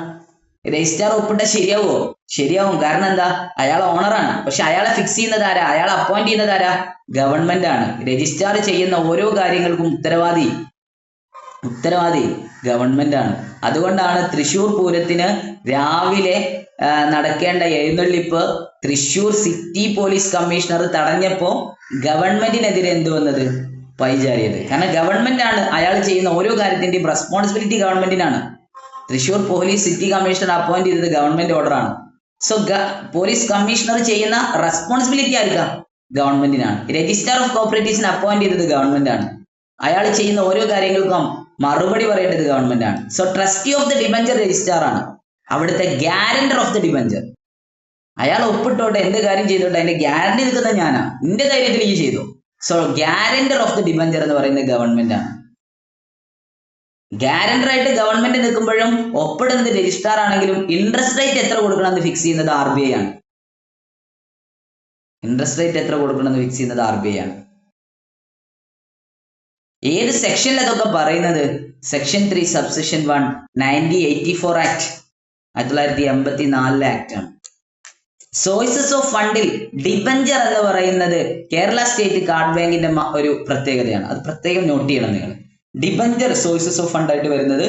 രജിസ്ട്രാർ ഒപ്പിട്ട ശരിയാവും. കാരണം എന്താ? അയാൾ ഓണറാണ്. പക്ഷെ അയാളെ ഫിക്സ് ചെയ്യുന്നത് ആരാ? അയാളെ അപ്പോയിന്റ് ചെയ്യുന്നത് ആരാ? ഗവൺമെന്റ് ആണ്. രജിസ്ട്രാർ ചെയ്യുന്ന ഓരോ കാര്യങ്ങൾക്കും ഉത്തരവാദി ഗവൺമെന്റ് ആണ്. അതുകൊണ്ടാണ് തൃശ്ശൂർ പൂരത്തിന് രാവിലെ നടക്കേണ്ട എഴുന്നള്ളിപ്പ് തൃശ്ശൂർ സിറ്റി പോലീസ് കമ്മീഷണർ തടഞ്ഞപ്പോ ഗവൺമെന്റിനെതിരെ എന്ത് വന്നത്? പൈചാരിയത്. കാരണം ഗവൺമെന്റ് ആണ്, അയാൾ ചെയ്യുന്ന ഓരോ കാര്യത്തിന്റെയും റെസ്പോൺസിബിലിറ്റി ഗവൺമെന്റിനാണ്. Thrissur police city commissioner appoint ചെയ്തത് ഗവൺമെന്റ് ഓർഡറാണ്. സോ പോലീസ് കമ്മീഷണർ ചെയ്യുന്ന റെസ്പോൺസിബിലിറ്റി ആയിരിക്കാം ഗവൺമെന്റിനാണ്. രജിസ്ട്രാർ ഓഫ് കോപ്പറേറ്റീവ്സിനെ അപ്പോയിന്റ് ചെയ്തത് ഗവൺമെന്റ് ആണ്. അയാൾ ചെയ്യുന്ന ഓരോ കാര്യങ്ങൾക്കും മറുപടി പറയേണ്ടത് ഗവൺമെന്റ് ആണ്. So trustee of the debenture registrar ആണ്. അവിടുത്തെ ഗ്യാരണ്ടർ ഓഫ് ദ ഡിബഞ്ചർ, അയാൾ ഒപ്പിട്ടോട്ടെ, എന്ത് കാര്യം ചെയ്തോട്ടെ, അതിന്റെ ഗ്യാരണ്ടി നിൽക്കുന്നത് ഞാനാ, എന്റെ ധൈര്യത്തിൽ ഈ ചെയ്തു. So guarantor of the debenture എന്ന് പറയുന്നത് ഗവൺമെന്റ് ആണ്. ഗ്യാരണ്ടർ ആയിട്ട് ഗവൺമെന്റ് നിൽക്കുമ്പോഴും ഒപ്പിടുന്നത് രജിസ്ട്രാർ ആണെങ്കിലും ഇൻട്രസ്റ്റ് റേറ്റ് എത്ര കൊടുക്കണം എന്ന് ഫിക്സ് ചെയ്യുന്നത് RBI ആണ്. ഏത് സെക്ഷനിൽ അതൊക്കെ പറയുന്നത്? സെക്ഷൻ 3 സബ്സെക്ഷൻ 1 1984 ആക്ട്, 1984 ആക്ട് ആണ്. സോഴ്സസ് ഓഫ് ഫണ്ടിൽ ഡിബഞ്ചർ എന്ന് പറയുന്നത് കേരള സ്റ്റേറ്റ് കാർഡ് ബാങ്കിന്റെ ഒരു പ്രത്യേകതയാണ്. അത് പ്രത്യേകം നോട്ട് ചെയ്യണം നിങ്ങൾ. ഡിബഞ്ചർ സോഴ്സസ് ഓഫ് ഫണ്ട് ആയിട്ട് വരുന്നത്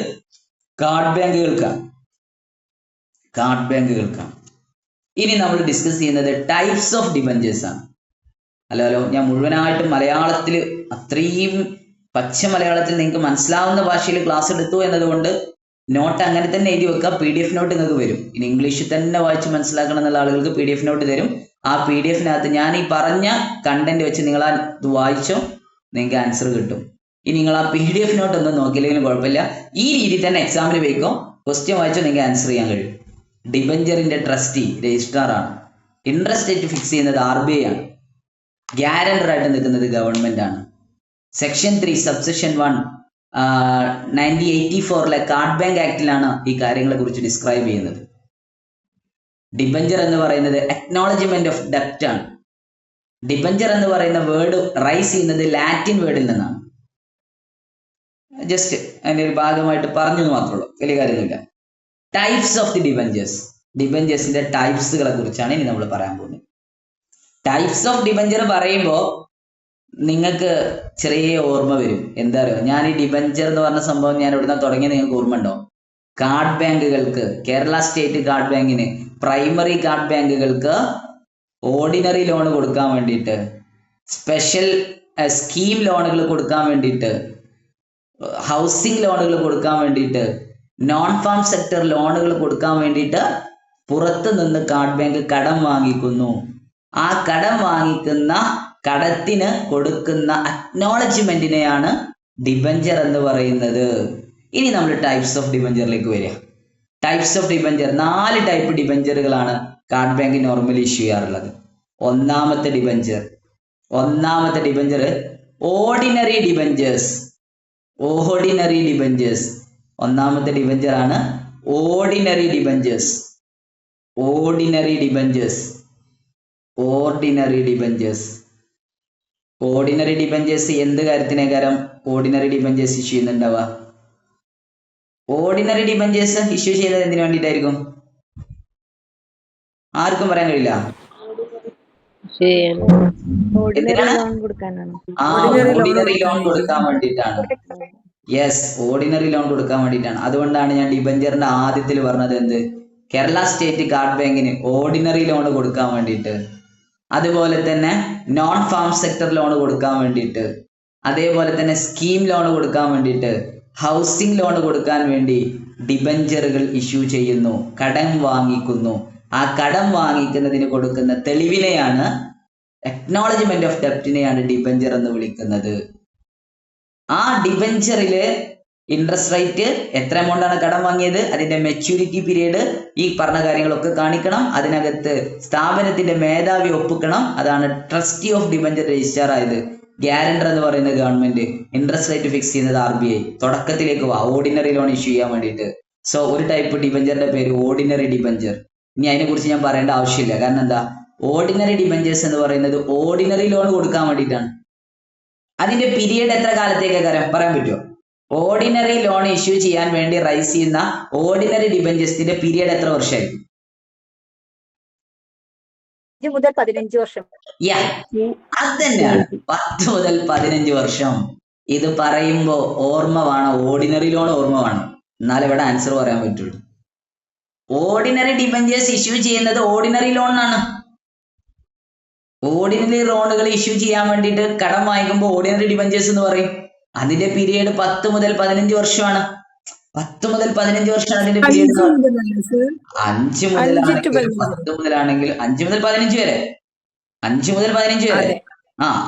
കാർഡ് ബാങ്കുകൾക്കാണ്. ഇനി നമ്മൾ ഡിസ്കസ് ചെയ്യുന്നത് ടൈപ്സ് ഓഫ് ഡിബഞ്ചേഴ്സ് ആണ്. ഹലോ, ഞാൻ മുഴുവനായിട്ടും മലയാളത്തിൽ, അത്രയും പച്ച മലയാളത്തിൽ നിങ്ങൾക്ക് മനസ്സിലാവുന്ന ഭാഷയിൽ ക്ലാസ് എടുത്തു എന്നതുകൊണ്ട് നോട്ട് അങ്ങനെ തന്നെ എഴുതി വെക്കുക. PDF നോട്ട് നിങ്ങൾക്ക് വരും. ഇനി ഇംഗ്ലീഷിൽ തന്നെ വായിച്ച് മനസ്സിലാക്കണം എന്നുള്ള ആളുകൾക്ക് PDF നോട്ട് തരും. ആ PDF-നകത്ത് ഞാൻ ഈ പറഞ്ഞ കണ്ടന്റ് വെച്ച് നിങ്ങൾ ഇത് വായിച്ചോ, നിങ്ങൾക്ക് ആൻസർ കിട്ടും. ഇനി നിങ്ങൾ ആ PDF നോട്ട് ഒന്നും നോക്കിയില്ലെങ്കിലും കുഴപ്പമില്ല, ഈ രീതി തന്നെ എക്സാമിന് വെക്കോ, ക്വസ്റ്റ്യൻ വായിച്ചോ, നിങ്ങൾക്ക് ആൻസർ ചെയ്യാൻ കഴിയും. ഡിബഞ്ചറിന്റെ ട്രസ്റ്റി രജിസ്ട്രാർ ആണ്. ഇൻട്രസ്റ്റ് റേറ്റ് ഫിക്സ് ചെയ്യുന്നത് RBI ആണ്. ഗ്യാരണ്ടർ ആയിട്ട് നിൽക്കുന്നത് ഗവൺമെന്റ് ആണ്. സെക്ഷൻ 3 സബ്സെക്ഷൻ 1 1984 കാർഡ് ബാങ്ക് ആക്ടിലാണ് ഈ കാര്യങ്ങളെ കുറിച്ച് ഡിസ്ക്രൈബ് ചെയ്യുന്നത്. ഡിബഞ്ചർ എന്ന് പറയുന്നത് അക്നോളജ്മെന്റ് ഓഫ് ഡെപ്റ്റ് ആണ്. ഡിബഞ്ചർ എന്ന് പറയുന്ന വേർഡ് റൈസ് ചെയ്യുന്നത് ലാറ്റിൻ വേർഡിൽ നിന്നാണ്. ജസ്റ്റ് അതിന്റെ ഒരു ഭാഗമായിട്ട് പറഞ്ഞു എന്ന് മാത്രമേ ഉള്ളൂ, വലിയ കാര്യമൊന്നുമില്ല. ടൈപ്സ് ഓഫ് ദി ഡിബഞ്ചേഴ്സിന്റെ ടൈപ്സുകളെ കുറിച്ചാണ് ഇനി നമ്മൾ പറയാൻ പോകുന്നത്. ടൈപ്സ് ഓഫ് ഡിബഞ്ചർ പറയുമ്പോൾ നിങ്ങൾക്ക് ചെറിയ ഓർമ്മ വരും. എന്താ പറയുക, ഞാൻ ഈ ഡിബഞ്ചർ എന്ന് പറഞ്ഞ സംഭവം ഞാൻ ഇവിടുന്ന് തുടങ്ങിയത് നിങ്ങൾക്ക് ഓർമ്മ ഉണ്ടോ? കാർഡ് ബാങ്കുകൾക്ക്, കേരള സ്റ്റേറ്റ് കാർഡ് ബാങ്കിന്, പ്രൈമറി കാർഡ് ബാങ്കുകൾക്ക് ഓർഡിനറി ലോൺ കൊടുക്കാൻ വേണ്ടിയിട്ട്, സ്പെഷ്യൽ സ്കീം ലോണുകൾ കൊടുക്കാൻ വേണ്ടിയിട്ട്, ഹൗസിംഗ് ലോണുകൾ കൊടുക്കാൻ വേണ്ടിയിട്ട് നോൺ ഫാം സെക്ടർ ലോണുകൾ കൊടുക്കാൻ വേണ്ടിയിട്ട് പുറത്തു നിന്ന് കാർഡ് ബാങ്ക് കടം വാങ്ങിക്കുന്നു. ആ കടം വാങ്ങിക്കുന്ന കടത്തിന് കൊടുക്കുന്ന അക്നോളജ്മെന്റിനെയാണ് ഡിബഞ്ചർ എന്ന് പറയുന്നത്. ഇനി നമ്മൾ ടൈപ്സ് ഓഫ് ഡിബഞ്ചറിലേക്ക് വരിക. ടൈപ്സ് ഓഫ് ഡിബഞ്ചർ, 4 ടൈപ്പ് ഡിബഞ്ചറുകളാണ് കാർഡ് ബാങ്ക് നോർമലി ഇഷ്യൂ ചെയ്യാറുള്ളത്. ഒന്നാമത്തെ ഡിബഞ്ചർ ഓർഡിനറി ഡിബഞ്ചേഴ്സ്. ഒന്നാമത്തെ ഡിബഞ്ചർ ആണ് ഓർഡിനറി ഡിബഞ്ചേഴ്സ്. ഓർഡിനറി ഡിബഞ്ചേഴ്സ് എന്ത് കാര്യത്തിനേക്കാരം ഓർഡിനറി ഡിബഞ്ചേഴ്സ് ഇഷ്യൂ ചെയ്യുന്നുണ്ടാവുക? ഓർഡിനറി ഡിബഞ്ചേഴ്സ് ഇഷ്യൂ ചെയ്യുന്നത് എന്തിനു വേണ്ടിയിട്ടായിരിക്കും? ആർക്കും പറയാൻ കഴിയില്ല. ഓർഡിനറി ലോൺ കൊടുക്കാൻ വേണ്ടിയിട്ടാണ്. യെസ്, ഓർഡിനറി ലോൺ കൊടുക്കാൻ വേണ്ടിയിട്ടാണ്. അതുകൊണ്ടാണ് ഞാൻ ഡിബഞ്ചറിന്റെ ആദ്യത്തിൽ പറഞ്ഞത് എന്ത്, കേരള സ്റ്റേറ്റ് കാർഡ് ബാങ്കിന് ഓർഡിനറി ലോൺ കൊടുക്കാൻ വേണ്ടിയിട്ട്, അതുപോലെ തന്നെ നോൺ ഫാം സെക്ടർ ലോൺ കൊടുക്കാൻ വേണ്ടിയിട്ട്, അതേപോലെ തന്നെ സ്കീം ലോൺ കൊടുക്കാൻ വേണ്ടിയിട്ട്, ഹൗസിംഗ് ലോൺ കൊടുക്കാൻ വേണ്ടി ഡിബഞ്ചറുകൾ ഇഷ്യൂ ചെയ്യുന്നു, കടം വാങ്ങിക്കുന്നു. ആ കടം വാങ്ങിക്കുന്നതിന് കൊടുക്കുന്ന തെളിവിനെയാണ്, അക്നോളജ്മെന്റ് ഓഫ് ഡെപ്റ്റിനെയാണ് ഡിബഞ്ചർ എന്ന് വിളിക്കുന്നത്. ആ ഡിബഞ്ചറില് ഇൻട്രസ്റ്റ് റേറ്റ്, എത്ര എമൗണ്ട് ആണ് കടം വാങ്ങിയത്, അതിന്റെ മെച്യൂരിറ്റി പീരീഡ്, ഈ പറഞ്ഞ കാര്യങ്ങളൊക്കെ കാണിക്കണം. അതിനകത്ത് സ്ഥാപനത്തിന്റെ മേധാവി ഒപ്പിക്കണം. അതാണ് ട്രസ്റ്റി ഓഫ് ഡിബഞ്ചർ രജിസ്റ്റർ ആയത്. ഗ്യാരണ്ടർ എന്ന് പറയുന്ന ഗവൺമെന്റ്, ഇൻട്രസ്റ്റ് റേറ്റ് ഫിക്സ് ചെയ്യുന്നത് RBI. തുടക്കത്തിലേക്ക് വാ, ഓർഡിനറി ലോൺ ഇഷ്യൂ ചെയ്യാൻ വേണ്ടിയിട്ട്. സോ ഒരു ടൈപ്പ് ഡിബഞ്ചറിന്റെ പേര് ഓർഡിനറി ഡിബഞ്ചർ. ഇനി അതിനെ കുറിച്ച് ഞാൻ പറയേണ്ട ആവശ്യമില്ല. കാരണം എന്താ, ഓർഡിനറി ഡിബഞ്ചേഴ്സ് എന്ന് പറയുന്നത് ഓർഡിനറി ലോൺ കൊടുക്കാൻ വേണ്ടിയിട്ടാണ്. അതിന്റെ പീരിയഡ് എത്ര കാലത്തേക്ക് പറയാൻ പറ്റുമോ? ഓർഡിനറി ലോൺ ഇഷ്യൂ ചെയ്യാൻ വേണ്ടി റൈസ് ചെയ്യുന്ന ഓർഡിനറി ഡിബഞ്ചേഴ്സിന്റെ പീരിയഡ് എത്ര വർഷമായിരിക്കും? 10 മുതൽ 15 വർഷം. അത് തന്നെയാണ്, 10 മുതൽ 15 വർഷം. ഇത് പറയുമ്പോ ഓർമ്മ വേണം, ഓർഡിനറി ലോൺ ഓർമ്മ വേണം, എന്നാലും ഇവിടെ ആൻസർ പറയാൻ പറ്റുള്ളൂ. ഓർഡിനറി ഡിബഞ്ചേഴ്സ് ഇഷ്യൂ ചെയ്യുന്നത് ഓർഡിനറി ലോണിനാണ്. ഓർഡിനറി ലോണുകൾ ഇഷ്യൂ ചെയ്യാൻ വേണ്ടിയിട്ട് കടം വാങ്ങിക്കുമ്പോൾ ഓർഡിനറി ഡിബഞ്ചേഴ്സ് എന്ന് പറയും. അതിന്റെ പീരിയഡ് 10 മുതൽ 15 വർഷമാണ്. 10 മുതൽ 15 വർഷമാണ് അതിന്റെ പീരിയഡ്. 5 മുതലാണെങ്കിൽ 10 മുതലാണെങ്കിൽ 5 മുതൽ 15 വരെ. 5 മുതൽ 15 വരെ.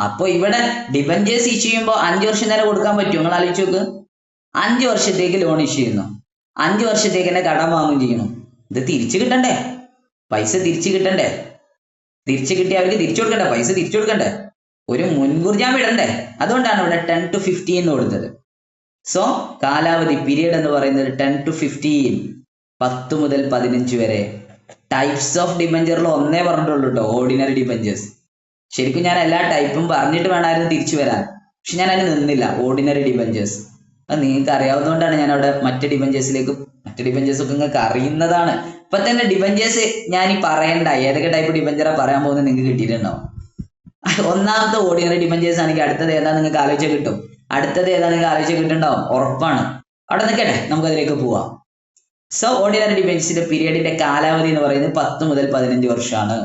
അപ്പൊ ഇവിടെ ഡിബഞ്ചേഴ്സ് ഇഷ്യൂ ചെയ്യുമ്പോൾ 5 വർഷം നേരെ കൊടുക്കാൻ പറ്റുമോ? നിങ്ങൾ ആലോചിച്ച് നോക്ക്. 5 വർഷത്തേക്ക് ലോൺ ഇഷ്യൂ ചെയ്യുന്നു, 5 വർഷത്തേക്ക് തന്നെ കടം വാങ്ങുകയും ചെയ്യണം. ഇത് തിരിച്ചു കിട്ടണ്ടേ? പൈസ തിരിച്ചു കിട്ടണ്ടേ? തിരിച്ചു കിട്ടി അവർക്ക് തിരിച്ചു കൊടുക്കണ്ടേ? പൈസ തിരിച്ചു കൊടുക്കണ്ടേ? ഒരു മുൻകൂർ ജാമ്യം ഇടണ്ടേ? അതുകൊണ്ടാണ് ഇവിടെ 10 to 15 എന്ന് കൊടുത്തത്. സോ കാലാവധി പീരിയഡ് എന്ന് പറയുന്നത് 10 to 15, 10 മുതൽ 15 വരെ. ടൈപ്സ് ഓഫ് ഡിബഞ്ചറിൽ ഒന്നേ പറഞ്ഞിട്ടുള്ളൂ കേട്ടോ, ഓർഡിനറി ഡിബഞ്ചേഴ്സ്. ശരിക്കും ഞാൻ എല്ലാ ടൈപ്പും പറഞ്ഞിട്ട് വേണമായിരുന്നു തിരിച്ചു വരാൻ, പക്ഷെ ഞാൻ അതിന് നിന്നില്ല. ഓർഡിനറി ഡിബഞ്ചേഴ്സ് അത് നിങ്ങൾക്ക് അറിയാവുന്നതുകൊണ്ടാണ് ഞാൻ അവിടെ മറ്റ് ഡിബഞ്ചേഴ്സ് ഒക്കെ നിങ്ങൾക്ക് അറിയുന്നതാണ്. ഇപ്പൊ തന്നെ ഡിബഞ്ചേഴ്സ് ഞാൻ ഈ പറയണ്ട ഏതൊക്കെ ടൈപ്പ് ഡിബഞ്ചറാ പറയാൻ പോകുന്നത് നിങ്ങൾക്ക് കിട്ടിയിട്ടുണ്ടാവും. ഒന്നാമത്തെ ഓർഡിനറി ഡിബഞ്ചേഴ്സ് ആണെങ്കിൽ അടുത്തത് ഏതാ നിങ്ങൾക്ക് ആലോചിച്ച് കിട്ടും. കിട്ടുന്നുണ്ടാവും, ഉറപ്പാണ്. അവിടെ നിൽക്കട്ടെ, നമുക്ക് അതിലേക്ക് പോവാം. സോ ഓർഡിനറി ഡിബഞ്ചേഴ്സിന്റെ പീരിയഡിന്റെ കാലാവധി എന്ന് പറയുന്നത് 10 മുതൽ 15 വർഷമാണ്.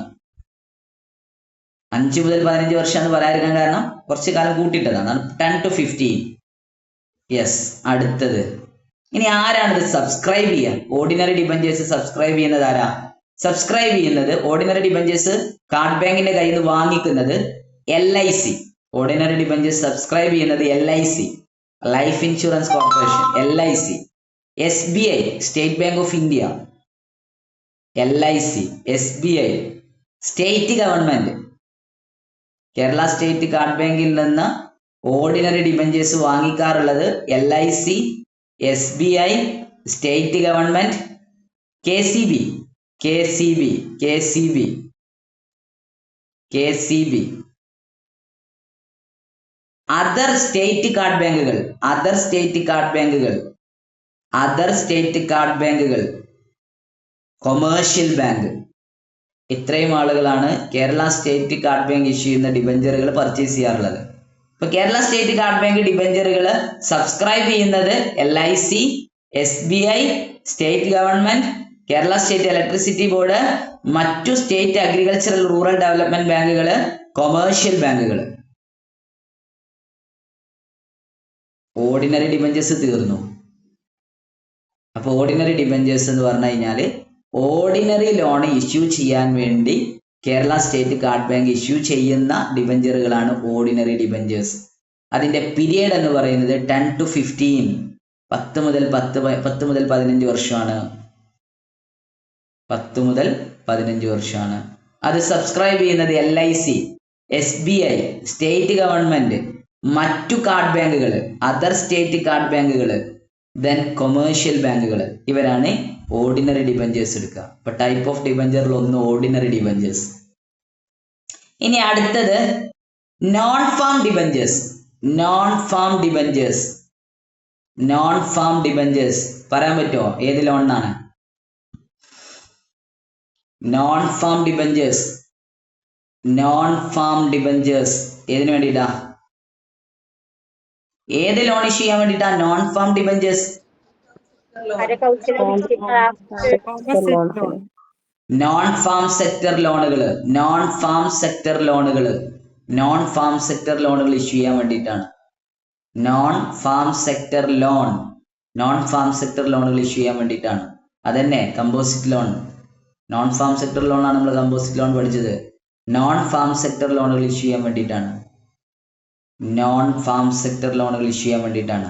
5 മുതൽ 15 വർഷം എന്ന് പറയാതിരിക്കാൻ കാരണം കുറച്ച് കാലം കൂട്ടിയിട്ടതാണ്. 10 to 15. യെസ്, അടുത്തത്. ഇനി ആരാണിത് സബ്സ്ക്രൈബ് ചെയ്യുക? ഓർഡിനറി ഡിബഞ്ചേഴ്സ് സബ്സ്ക്രൈബ് ചെയ്യുന്നത് ആരാ? സബ്സ്ക്രൈബ് ചെയ്യുന്നത് ഓർഡിനറി ഡിബഞ്ചേഴ്സ് കാർഡ് ബാങ്കിന്റെ കയ്യിൽ നിന്ന് വാങ്ങിക്കുന്നത് LIC. ഓർഡിനറി ഡിബഞ്ചേഴ്സ് സബ്സ്ക്രൈബ് ചെയ്യുന്നത് LIC, life insurance corporation, LIC, SBI, state bank of India, LIC, SBI, state government. Kerala state card ബാങ്കിൽ നിന്ന് ഓർഡിനറി ഡിബഞ്ചേഴ്സ് വാങ്ങിക്കാറുള്ളത് LIC, SBI, state government, KCB, other state card ബാങ്കുകൾ, commercial bank. ഇത്രയും ആളുകളാണ് Kerala state card bank issue ചെയ്യുന്ന ഡിബഞ്ചറുകൾ purchase ചെയ്യാറുള്ളത്. ഇപ്പൊ കേരള സ്റ്റേറ്റ് കാർഡ് ബാങ്ക് ഡിബഞ്ചറുകൾ സബ്സ്ക്രൈബ് ചെയ്യുന്നത് LIC, SBI, state government, Kerala state electricity board, മറ്റു സ്റ്റേറ്റ് അഗ്രികൾച്ചറൽ റൂറൽ ഡെവലപ്മെന്റ് ബാങ്കുകൾ, കൊമേഴ്ഷ്യൽ ബാങ്കുകൾ. ഓർഡിനറി ഡിബഞ്ചേഴ്സ് തീർന്നു. അപ്പോൾ ഓർഡിനറി ഡിബഞ്ചേഴ്സ് എന്ന് പറഞ്ഞു കഴിഞ്ഞാൽ ഓർഡിനറി ലോൺ ഇഷ്യൂ ചെയ്യാൻ വേണ്ടി Kerala state card bank issue ചെയ്യുന്ന ഡിബഞ്ചറുകളാണ് ഓർഡിനറി ഡിബഞ്ചേഴ്സ്. അതിന്റെ പീരിയഡ് എന്ന് പറയുന്നത് 10 to 15, 10 മുതൽ 15 വർഷമാണ്. 10 മുതൽ 15 വർഷമാണ്. അത് സബ്സ്ക്രൈബ് ചെയ്യുന്നത് LIC, SBI, സ്റ്റേറ്റ് ഗവൺമെന്റ്, മറ്റു കാർഡ് ബാങ്കുകൾ, അതർ സ്റ്റേറ്റ് കാർഡ് ബാങ്കുകൾ, ദെൻ കൊമേഴ്ഷ്യൽ ബാങ്കുകൾ, ഇവരാണ് ഓർഡിനറി ഡിബഞ്ചേഴ്സ് എടുക്കുക. അപ്പൊ ടൈപ്പ് ഓഫ് ഡിബഞ്ചറിൽ ഒന്ന് ഓർഡിനറി ഡിബഞ്ചേഴ്സ്. ഇനി അടുത്തത് non farm debentures. Non farm debentures, non farm debentures പറയാൻ പറ്റുമോ ഏത് ലോണിനാണ്? Non farm debentures, non farm debentures ഏതിനു വേണ്ടിയിട്ടാ? ഏത് ലോൺ ഇഷ്യൂ ചെയ്യാൻ വേണ്ടിയിട്ടാ non farm debentures? Non farm sector ലോണുകൾ, നോൺ ഫാം സെക്ടർ ലോണുകൾ, നോൺ ഫാം സെക്ടർ ലോണുകൾ ഇഷ്യൂ ചെയ്യാൻ വേണ്ടിയിട്ടാണ്. Non farm sector loan, non farm sector ലോണുകൾ ഇഷ്യൂ ചെയ്യാൻ വേണ്ടിയിട്ടാണ്. അതന്നെ composite loan. Non farm sector ലോണാണ് നമ്മൾ കമ്പോസിറ്റ് ലോൺ പഠിച്ചത്. നോൺ ഫാം സെക്ടർ ലോണുകൾ ഇഷ്യൂ ചെയ്യാൻ വേണ്ടിയിട്ടാണ്. നോൺ ഫാം സെക്ടർ ലോണുകൾ ഇഷ്യൂ ചെയ്യാൻ വേണ്ടിയിട്ടാണ്.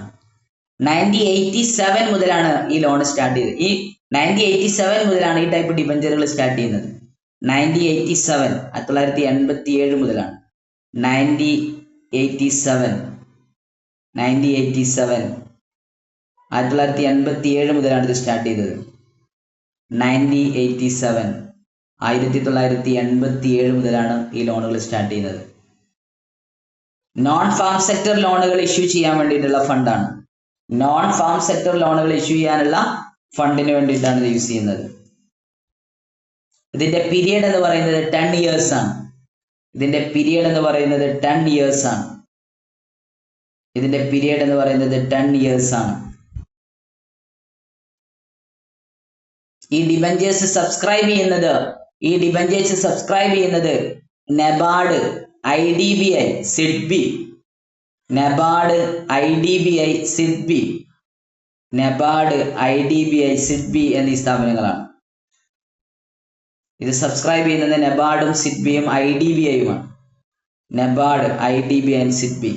1987 മുതലാണ് ഈ ലോൺ സ്റ്റാർട്ട് ചെയ്തത്. ഈ 1987 മുതലാണ് ഈ ടൈപ്പ് ഡിബഞ്ചറുകൾ സ്റ്റാർട്ട് ചെയ്യുന്നത്. 1987 മുതലാണ്. 1987 മുതലാണ് ഇത് സ്റ്റാർട്ട് ചെയ്തത്. 1987 മുതലാണ് ഈ ലോണുകൾ സ്റ്റാർട്ട് ചെയ്യുന്നത്. നോൺ ഫാം സെക്ടർ ലോണുകൾ ഇഷ്യൂ ചെയ്യാൻ വേണ്ടിയിട്ടുള്ള ഫണ്ടാണ്. നോൺ ഫാം സെക്ടർ ലോണുകൾ ഇഷ്യൂ ചെയ്യാനുള്ള ഫണ്ടിന് വേണ്ടിയിട്ടാണ് ഇത് യൂസ് ചെയ്യുന്നത്. ഇതിന്റെ പീരിയഡ് എന്ന് പറയുന്നത് 10 years ആണ്. ഇതിന്റെ പീരിയഡ് എന്ന് പറയുന്നത് 10 years ആണ്. ഇതിന്റെ പീരിയഡ് എന്ന് പറയുന്നത് 10 years ആണ്. ഈ ഡിബഞ്ചേഴ്സ് സബ്സ്ക്രൈബ് ചെയ്യുന്നത് NABARD, IDBI, SIDBI, NABARD, IDBI, SIDBI, NABARD, IDBI, SIDBI എന്നീ സ്ഥാപനങ്ങളാണ്. ഇത് സബ്സ്ക്രൈബ് ചെയ്യുന്നത് നബാർഡും സിഡ്ബിയും IDBIയുമാണ്. NABARD, IDBI and SIDBI.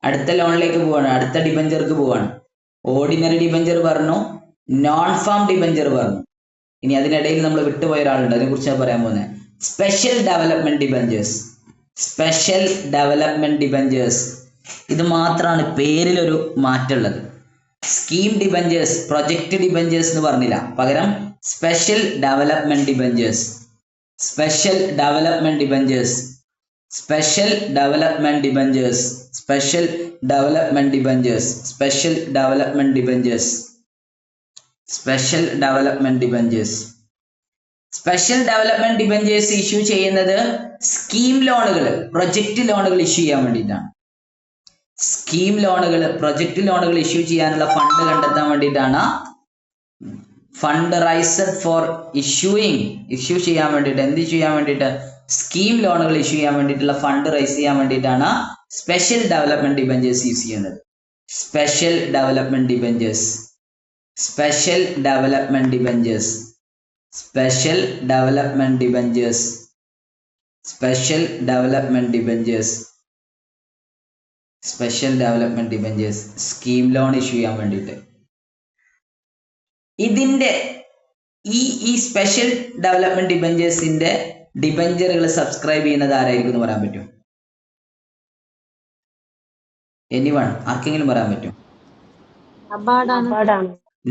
അടുത്ത ലോണിലേക്ക് പോവാണ്, അടുത്ത ഡിബഞ്ചർക്ക് പോവാണ്. ഓർഡിനറി ഡിബഞ്ചർ പറഞ്ഞു, നോൺ ഫാം ഡിബഞ്ചർ പറഞ്ഞു. ഇനി അതിനിടയിൽ നമ്മൾ വിട്ടുപോയ ഒരാളുണ്ട്, അതിനെ കുറിച്ചാണ് പറയാൻ പോകുന്നത്. Special development debentures. Special development debentures, ഇത് മാത്രമാണ് പേരിലൊരു മാറ്റമുള്ളത്. സ്കീം ഡിബഞ്ചേഴ്സ്, പ്രൊജക്ട് ഡിബഞ്ചേഴ്സ് എന്ന് പറഞ്ഞില്ല, പകരം special development debentures. Special development debentures, special development debentures, special development debentures, special development debentures, special development debentures. Special development debentures issue ചെയ്യുന്നത് scheme ലോണുകൾ, project ലോണുകൾ issue ചെയ്യാൻ വേണ്ടിയിട്ടാണ്. സ്കീം ലോണുകൾ, പ്രൊജക്ട് ലോണുകൾ ഇഷ്യൂ ചെയ്യാനുള്ള ഫണ്ട് കണ്ടെത്താൻ വേണ്ടിയിട്ടാണ്. ഫണ്ട് റൈസർ ഫോർ ഇഷ്യൂ ചെയ്യാൻ വേണ്ടിയിട്ട്, എന്ത് ചെയ്യാൻ വേണ്ടിയിട്ട്? സ്കീം ലോണുകൾ ഇഷ്യൂ ചെയ്യാൻ വേണ്ടിയിട്ടുള്ള ഫണ്ട് റൈസ് ചെയ്യാൻ വേണ്ടിയിട്ടാണ് സ്പെഷ്യൽ ഡെവലപ്മെന്റ് ഡിബഞ്ചേഴ്സ് യൂസ് ചെയ്യുന്നത്. Special development debentures, special development debentures, special development debentures, special development debentures, special development debentures, scheme loan issue ചെയ്യാൻ വേണ്ടിയിട്ട്. ഇതിന്റെ ഈ സ്പെഷ്യൽ ഡെവലപ്മെന്റ് ഡിബഞ്ചേഴ്സിന്റെ ഡിബഞ്ചറുകൾ സബ്സ്ക്രൈബ് ചെയ്യുന്നത് ആരായിരിക്കും എന്ന് പറയാൻ പറ്റും? എനിവൺ, ആർക്കെങ്കിലും പറയാൻ പറ്റും?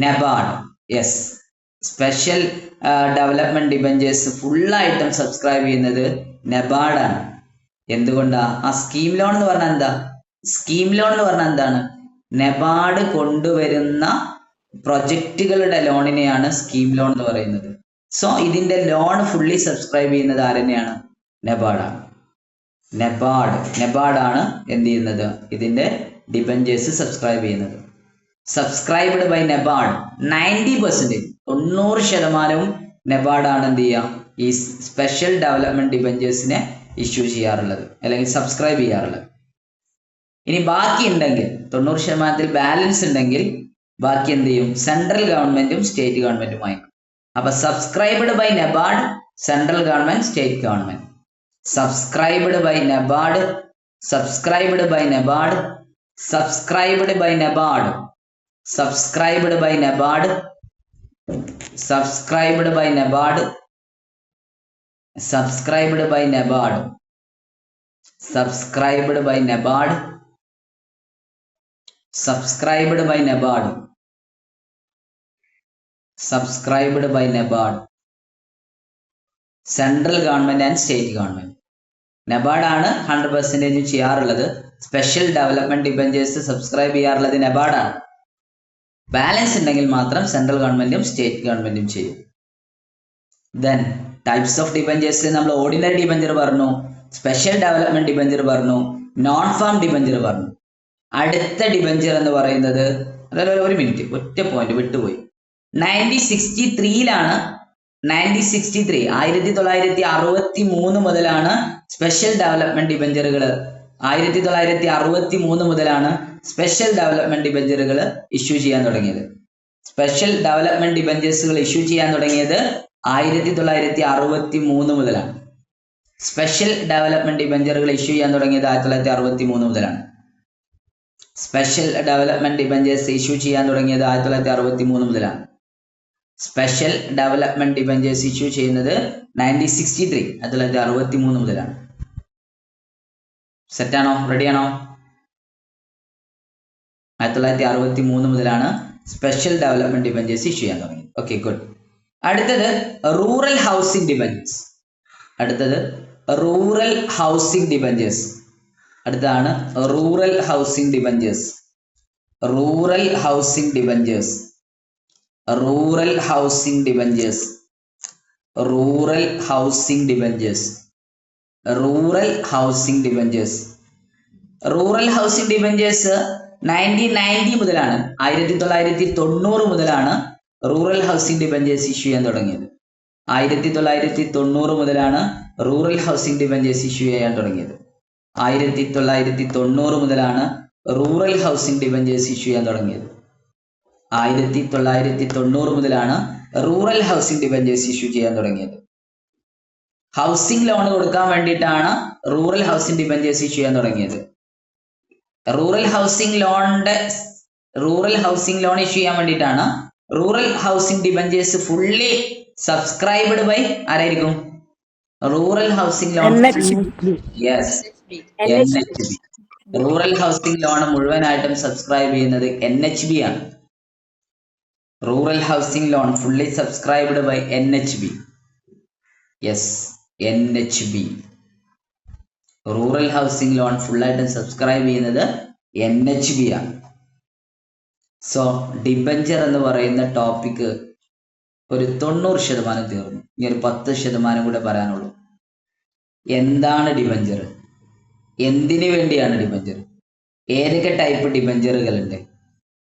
NABARD. Yes, special development debentures ഫുള്ളായിട്ടും സബ്സ്ക്രൈബ് ചെയ്യുന്നത് നബാർഡാണ്. എന്തുകൊണ്ടാ? ആ സ്കീം ലോൺ എന്ന് പറഞ്ഞാൽ എന്താ? സ്കീം ലോൺ എന്ന് പറഞ്ഞാൽ എന്താണ്? നബാർഡ് കൊണ്ടുവരുന്ന പ്രൊജക്റ്റുകളുടെ ലോണിനെയാണ് സ്കീം ലോൺ എന്ന് പറയുന്നത്. സോ ഇതിന്റെ ലോൺ ഫുള്ളി സബ്സ്ക്രൈബ് ചെയ്യുന്നത് ആരെന്നെയാണ്? നബാർഡാണ്. നബാർഡാണ് എന്ത് ചെയ്യുന്നത്? ഇതിന്റെ ഡിബഞ്ചേഴ്സ് സബ്സ്ക്രൈബ് ചെയ്യുന്നത്. സബ്സ്ക്രൈബ്ഡ് ബൈ നബാർഡ് 90%, 90% നബാർഡാണ് എന്ത് ചെയ്യുക? ഈ സ്പെഷ്യൽ ഡെവലപ്മെന്റ് ഡിബഞ്ചേഴ്സിനെ ഇഷ്യൂ ചെയ്യാറുള്ളത് അല്ലെങ്കിൽ സബ്സ്ക്രൈബ് ചെയ്യാറുള്ളത്. ഇനി ബാക്കി ഉണ്ടെങ്കിൽ 90% ബാലൻസ് ഉണ്ടെങ്കിൽ ബാക്കി എന്ത് ചെയ്യും? സെൻട്രൽ ഗവൺമെന്റും സ്റ്റേറ്റ് ഗവൺമെന്റും വാങ്ങിക്കും. അപ്പൊ subscribed by NABARD, central government, state government. Subscribed by NABARD, subscribed by NABARD, subscribed by NABARD, subscribed by NABARD, subscribed by NABARD, subscribed by NABARD, subscribed by NABARD, subscribed by NABARD, subscribed by NABARD, central government and state government. നബാർഡാണ് 100% ചെയ്യാറുള്ളത്. Special development debentures subscribe ചെയ്യാറുള്ളത് നബാർഡാണ്. Balance ഉണ്ടെങ്കിൽ മാത്രം central ഗവൺമെന്റും state ഗവൺമെന്റും ചെയ്യും. Then types of debentures നമ്മൾ ordinary debenture പറഞ്ഞു, സ്പെഷ്യൽ ഡെവലപ്മെന്റ് ഡിബഞ്ചർ പറഞ്ഞു, നോൺ ഫാം ഡിബഞ്ചർ പറഞ്ഞു. അടുത്ത ഡിബഞ്ചർ എന്ന് പറയുന്നത്, അതായത് ഒരു മിനിറ്റ്, ഒറ്റ പോയിന്റ് വിട്ടുപോയി. 1963 1963 മുതലാണ് സ്പെഷ്യൽ ഡെവലപ്മെന്റ് ഡിബഞ്ചറുകൾ 1963 മുതലാണ് സ്പെഷ്യൽ ഡെവലപ്മെന്റ് ഡിബഞ്ചറുകൾ ഇഷ്യൂ ചെയ്യാൻ തുടങ്ങിയത്. സ്പെഷ്യൽ ഡെവലപ്മെന്റ് ഡിബഞ്ചേഴ്സുകൾ ഇഷ്യൂ ചെയ്യാൻ തുടങ്ങിയത് 1963 മുതലാണ്. സ്പെഷ്യൽ ഡെവലപ്മെന്റ് ഡിബഞ്ചറുകൾ ഇഷ്യൂ ചെയ്യാൻ തുടങ്ങിയത് 1963 മുതലാണ്. സ്പെഷ്യൽ ഡെവലപ്മെന്റ് ഡിബഞ്ചേഴ്സ് ഇഷ്യൂ ചെയ്യാൻ തുടങ്ങിയത് 1963 മുതലാണ്. സ്പെഷ്യൽ ഡെവലപ്മെന്റ് ഡിബഞ്ചേഴ്സ് ഇഷ്യൂ ചെയ്യുന്നത് 1963 മുതലാണ്. സെറ്റാണോ? റെഡിയാണോ? 1963 മുതലാണ് സ്പെഷ്യൽ ഡെവലപ്മെന്റ് ഡിബഞ്ചേഴ്സ് ഇഷ്യൂ ചെയ്യാൻ തുടങ്ങി. Okay, good. അടുത്തത് റൂറൽ ഹൗസിംഗ് ഡിബഞ്ചേഴ്സ്. അടുത്തത് റൂറൽ ഹൗസിംഗ് ഡിബഞ്ചേഴ്സ്. അടുത്താണ് rural housing debentures. Rural housing debentures. Rural housing debentures. Rural housing debentures. Rural housing debentures. Rural housing debentures 1990 മുതലാണ്, 1990 മുതലാണ് റൂറൽ ഹൗസിംഗ് ഡിബഞ്ചേഴ്സ് ഇഷ്യൂ ചെയ്യാൻ തുടങ്ങിയത്. 1990 മുതലാണ് റൂറൽ ഹൗസിംഗ് ഡിബഞ്ചേഴ്സ് ഇഷ്യൂ ചെയ്യാൻ തുടങ്ങിയത്. 1990 മുതലാണ് റൂറൽ ഹൗസിംഗ് ഡിബഞ്ചേഴ്സ് ഇഷ്യൂ ചെയ്യാൻ തുടങ്ങിയത്. 1990 മുതലാണ് റൂറൽ ഹൗസിംഗ് ഡിബഞ്ചേഴ്സ് ഇഷ്യൂ ചെയ്യാൻ തുടങ്ങിയത്. ഹൗസിംഗ് ലോൺ കൊടുക്കാൻ വേണ്ടിയിട്ടാണ് റൂറൽ ഹൗസിംഗ് ഡിബഞ്ചേഴ്സ് ഇഷ്യൂ ചെയ്യാൻ തുടങ്ങിയത്. റൂറൽ ഹൗസിംഗ് ലോൺ ഇഷ്യൂ ചെയ്യാൻ വേണ്ടിയിട്ടാണ്. Rural housing debentures fully subscribed by ആരായിരിക്കും? Rural housing loan, yes, NHB. Rural housing loan മുഴുവനായിട്ടും സബ്സ്ക്രൈബ് ചെയ്യുന്നത് NHB ആണ്. Rural housing loan fully subscribed by NHB. യെസ്, NHB. Rural housing loan ഫുള്ളായിട്ടും subscribe ചെയ്യുന്നത് NHB ആണ്. സോ ഡിബഞ്ചർ എന്ന് പറയുന്ന ടോപ്പിക്ക് ഒരു 90% തീർന്നു. ഇനി ഒരു 10% കൂടെ പറയാനുള്ളൂ. എന്താണ് ഡിബഞ്ചർ? എന്തിനു വേണ്ടിയാണ് ഡിബഞ്ചർ? ഏതൊക്കെ ടൈപ്പ് ഡിബഞ്ചറുകളുണ്ട്?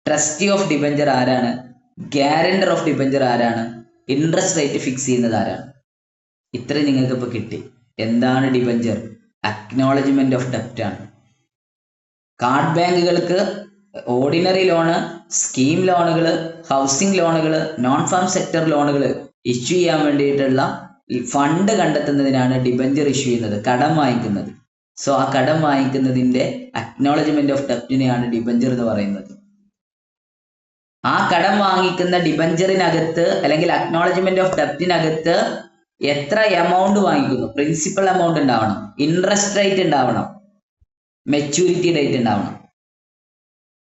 ട്രസ്റ്റി ഓഫ് ഡിബഞ്ചർ ആരാണ്? ഗ്യാരണ്ടർ ഓഫ് ഡിബഞ്ചർ ആരാണ്? ഇൻട്രസ്റ്റ് റേറ്റ് ഫിക്സ് ചെയ്യുന്നത് ആരാണ്? ഇത്രയും നിങ്ങൾക്ക് ഇപ്പൊ കിട്ടി. എന്താണ് ഡിബഞ്ചർ? അക്നോളജ്മെന്റ് ഓഫ് ഡെപ്റ്റ് ആണ്. കാർഡ് ബാങ്കുകൾക്ക് ഓർഡിനറി ലോണ്, സ്കീം ലോണുകൾ, ഹൗസിംഗ് ലോണുകൾ, നോൺ ഫാം സെക്ടർ ലോണുകൾ ഇഷ്യൂ ചെയ്യാൻ വേണ്ടിയിട്ടുള്ള ഫണ്ട് കണ്ടെത്തുന്നതിനാണ് ഡിബഞ്ചർ ഇഷ്യൂ ചെയ്യുന്നത്, കടം വാങ്ങിക്കുന്നത്. സോ ആ കടം വാങ്ങിക്കുന്നതിന്റെ അക്നോളജ്മെന്റ് ഓഫ് ഡെപ്റ്റിനെയാണ് ഡിബഞ്ചർ എന്ന് പറയുന്നത്. ആ കടം വാങ്ങിക്കുന്ന ഡിബഞ്ചറിനകത്ത് അല്ലെങ്കിൽ അക്നോളജ്മെന്റ് ഓഫ് ഡെപ്റ്റിനകത്ത് എത്ര എമൗണ്ട് വാങ്ങിക്കുന്നു? പ്രിൻസിപ്പൽ എമൗണ്ട് ഉണ്ടാവണം, ഇൻട്രസ്റ്റ് റേറ്റ് ഉണ്ടാവണം, മെച്യൂരിറ്റി ഡേറ്റ് ഉണ്ടാവണം.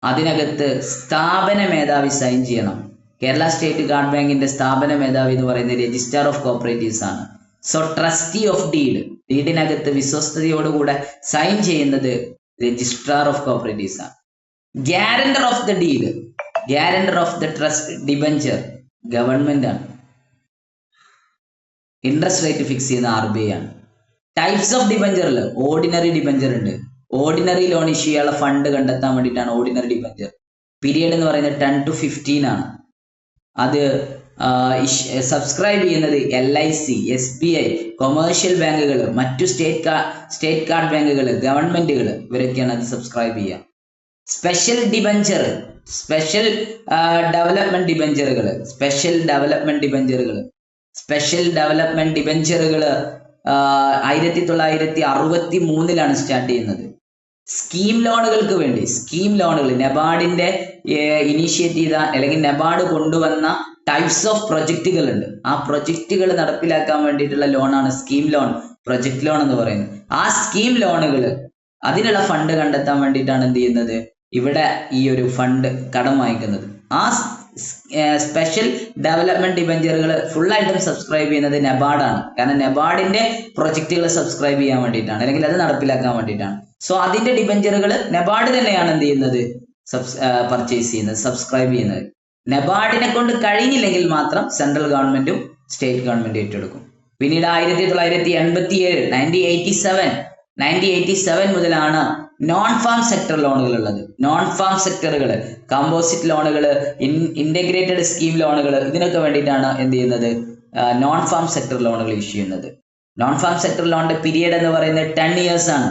അതിനകത്ത് സ്ഥാപന മേധാവി സൈൻ ചെയ്യണം. കേരള സ്റ്റേറ്റ് കാർഡ് ബാങ്കിന്റെ സ്ഥാപന മേധാവി എന്ന് പറയുന്നത് രജിസ്ട്രാർ ഓഫ് കോപ്പറേറ്റീവ്സ് ആണ്. സോ ട്രസ്റ്റി ഓഫ് ഡീഡിനകത്ത് വിശ്വസ്തയോടുകൂടെ സൈൻ ചെയ്യുന്നത് രജിസ്ട്രാർ ഓഫ് കോപ്പറേറ്റീവ്സ് ആണ്. Guarantor of the deed, guarantor of the trust debenture government ആണ്. ഇൻട്രസ്റ്റ് റേറ്റ് ഫിക്സ് ചെയ്യുന്ന RBI ആണ്. ടൈപ്സ് ഓഫ് ഡിബഞ്ചറിൽ ഓർഡിനറി ഡിബഞ്ചർ ഉണ്ട്. ഓർഡിനറി ലോൺ ഇഷ്യൂ ചെയ്യാനുള്ള fund കണ്ടെത്താൻ വേണ്ടിയിട്ടാണ് ഓർഡിനറി ഡിബഞ്ചർ. പീരിയഡ് എന്ന് പറയുന്നത് 10 to 15 ആണ്. അത് സബ്സ്ക്രൈബ് ചെയ്യുന്നത് LIC, SBI, കൊമേഴ്ഷ്യൽ ബാങ്കുകൾ, മറ്റു സ്റ്റേറ്റ് കാർഡ് ബാങ്കുകൾ, ഗവൺമെന്റുകൾ, ഇവരൊക്കെയാണ് അത് സബ്സ്ക്രൈബ് ചെയ്യുക. സ്പെഷ്യൽ ഡിബഞ്ചർ സ്പെഷ്യൽ ഡെവലപ്മെന്റ് ഡിബഞ്ചറുകൾ സ്പെഷ്യൽ ഡെവലപ്മെന്റ് ഡിബഞ്ചറുകൾ 1963 സ്റ്റാർട്ട് ചെയ്യുന്നത്. സ്കീം ലോണുകൾക്ക് വേണ്ടി നെബാർഡിന്റെ ഇനീഷ്യേറ്റ് ചെയ്ത അല്ലെങ്കിൽ നെബാർഡ് കൊണ്ടുവന്ന ടൈപ്സ് ഓഫ് പ്രൊജക്റ്റുകൾ ഉണ്ട്. ആ പ്രൊജക്റ്റുകൾ നടപ്പിലാക്കാൻ വേണ്ടിയിട്ടുള്ള ലോണാണ് സ്കീം ലോൺ, പ്രൊജക്ട് ലോൺ എന്ന് പറയുന്നത്. ആ സ്കീം ലോണുകൾ അതിനുള്ള ഫണ്ട് കണ്ടെത്താൻ വേണ്ടിയിട്ടാണ് എന്ത് ചെയ്യുന്നത്, ഇവിടെ ഈ ഒരു ഫണ്ട് കടം വാങ്ങിക്കുന്നത്. ആ സ്പെഷ്യൽ ഡെവലപ്മെന്റ് ഡിബഞ്ചറുകൾ ഫുള്ളായിട്ടും സബ്സ്ക്രൈബ് ചെയ്യുന്നത് നെബാർഡാണ്. കാരണം നെബാർഡിന്റെ പ്രൊജക്റ്റുകൾ സബ്സ്ക്രൈബ് ചെയ്യാൻ വേണ്ടിയിട്ടാണ്, അല്ലെങ്കിൽ അത് നടപ്പിലാക്കാൻ വേണ്ടിയിട്ടാണ്. സോ അതിന്റെ ഡിബഞ്ചറുകൾ നെബാർഡ് തന്നെയാണ് എന്ത് ചെയ്യുന്നത്, പർച്ചേസ് ചെയ്യുന്നത്, സബ്സ്ക്രൈബ് ചെയ്യുന്നത്. നെബാർഡിനെ കൊണ്ട് കഴിഞ്ഞില്ലെങ്കിൽ മാത്രം സെൻട്രൽ ഗവൺമെന്റും സ്റ്റേറ്റ് ഗവൺമെന്റും ഏറ്റെടുക്കും. പിന്നീട് 1987 മുതലാണ് നോൺ ഫാം സെക്ടർ ലോണുകൾ ഉള്ളത്. നോൺ ഫാം സെക്ടറുകൾ, കമ്പോസിറ്റ് ലോണുകൾ, ഇന്റഗ്രേറ്റഡ് സ്കീം ലോണുകൾ, ഇതിനൊക്കെ വേണ്ടിയിട്ടാണ് എന്ത് ചെയ്യുന്നത്, നോൺ ഫാം സെക്ടർ ലോണുകൾ ഇഷ്യൂ ചെയ്യുന്നത്. നോൺ ഫാം സെക്ടർ ലോണിന്റെ പീരിയഡ് എന്ന് പറയുന്നത് 10 years ആണ്.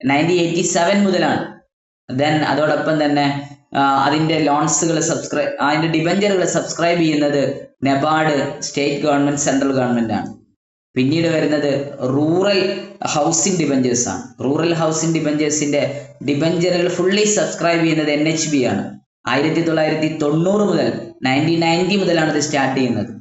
1987 മുതലാണ്. ദെൻ അതോടൊപ്പം തന്നെ അതിന്റെ ലോൺസുകൾ അതിന്റെ ഡിബഞ്ചറുകൾ സബ്സ്ക്രൈബ് ചെയ്യുന്നത് NABARD, state government, central government ആണ്. പിന്നീട് വരുന്നത് റൂറൽ ഹൗസിംഗ് ഡിബഞ്ചേഴ്സ് ആണ്. റൂറൽ ഹൗസിംഗ് ഡിബഞ്ചേഴ്സിന്റെ ഡിബഞ്ചറുകൾ ഫുള്ളി സബ്സ്ക്രൈബ് ചെയ്യുന്നത് NHB ആണ്. 1990 മുതൽ 1990 മുതലാണ് ഇത് സ്റ്റാർട്ട് ചെയ്യുന്നത്.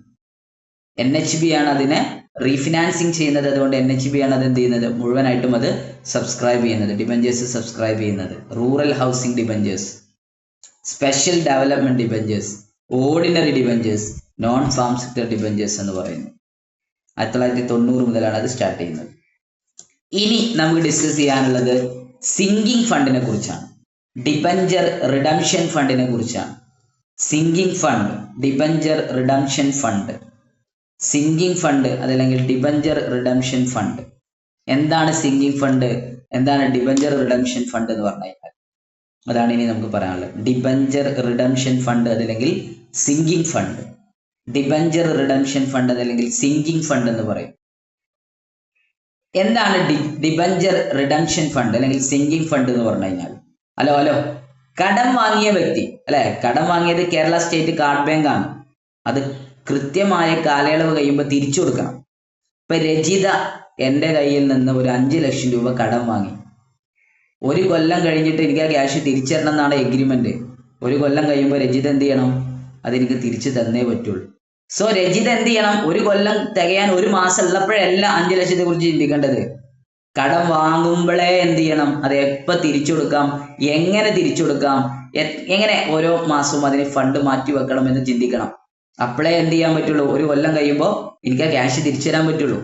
NHB ആണ് അതിനെ റീഫിനാൻസിങ് ചെയ്യുന്നത്. അതുകൊണ്ട് NHB ആണ് അത് എന്ത് ചെയ്യുന്നത്, മുഴുവനായിട്ടും അത് സബ്സ്ക്രൈബ് ചെയ്യുന്നത്, ഡിബഞ്ചേഴ്സ് സബ്സ്ക്രൈബ് ചെയ്യുന്നത്. Rural housing debentures, special development debentures, ordinary debentures, non farm sector debentures എന്ന് പറയുന്നു. 1990 മുതലാണ് അത് സ്റ്റാർട്ട് ചെയ്യുന്നത്. ഇനി നമുക്ക് ഡിസ്കസ് ചെയ്യാനുള്ളത് സിങ്കിങ് ഫണ്ടിനെ കുറിച്ചാണ്, ഡിബഞ്ചർ റിഡംഷൻ ഫണ്ടിനെ കുറിച്ചാണ്. Sinking fund, debenture redemption fund, sinking fund അതല്ലെങ്കിൽ ഡിബഞ്ചർ റിഡംഷൻ ഫണ്ട്. എന്താണ് സിങ്കിങ് ഫണ്ട്, എന്താണ് ഡിബഞ്ചർ റിഡംഷൻ ഫണ്ട് എന്ന് പറഞ്ഞു കഴിഞ്ഞാൽ അതാണ് ഇനി നമുക്ക് പറയാനുള്ളത്. ഡിബഞ്ചർ റിഡംഷൻ ഫണ്ട് അതല്ലെങ്കിൽ sinking fund. Debenture redemption fund അതല്ലെങ്കിൽ സിങ്കിങ് ഫണ്ട് എന്ന് പറയും. എന്താണ് ഡിബഞ്ചർ റിഡംഷൻ ഫണ്ട് അല്ലെങ്കിൽ സിങ്കിങ് ഫണ്ട് എന്ന് പറഞ്ഞു കഴിഞ്ഞാൽ, ഹലോ കടം വാങ്ങിയ വ്യക്തി അല്ലെ, കടം വാങ്ങിയത് കേരള സ്റ്റേറ്റ് കാർഡ് ബാങ്ക് ആണ്. അത് കൃത്യമായ കാലയളവ് കഴിയുമ്പോൾ തിരിച്ചു കൊടുക്കണം. ഇപ്പൊ രജിത എൻ്റെ കയ്യിൽ നിന്ന് ഒരു 5 ലക്ഷം രൂപ കടം വാങ്ങി. 1 കൊല്ലം കഴിഞ്ഞിട്ട് എനിക്ക് ആ ക്യാഷ് തിരിച്ചു തരണം എന്നാണ് എഗ്രിമെന്റ്. 1 കൊല്ലം കഴിയുമ്പോൾ രജിത എന്ത് ചെയ്യണം, അതെനിക്ക് തിരിച്ചു തന്നേ പറ്റുള്ളൂ. സോ രജിത എന്ത് ചെയ്യണം, 1 കൊല്ലം തികയാൻ 1 മാസം ഉള്ളപ്പോഴല്ല 5 ലക്ഷത്തെ കുറിച്ച് ചിന്തിക്കേണ്ടത്. കടം വാങ്ങുമ്പോഴേ എന്ത് ചെയ്യണം, അത് എപ്പോൾ തിരിച്ചു കൊടുക്കാം, എങ്ങനെ തിരിച്ചു കൊടുക്കാം, എങ്ങനെ ഓരോ മാസവും അതിന് ഫണ്ട് മാറ്റി വെക്കണം എന്ന് ചിന്തിക്കണം. അപ്പോഴേ എന്ത് ചെയ്യാൻ പറ്റുള്ളൂ, 1 കൊല്ലം കഴിയുമ്പോൾ എനിക്ക് ആ ക്യാഷ് തിരിച്ചു തരാൻ പറ്റുള്ളൂ.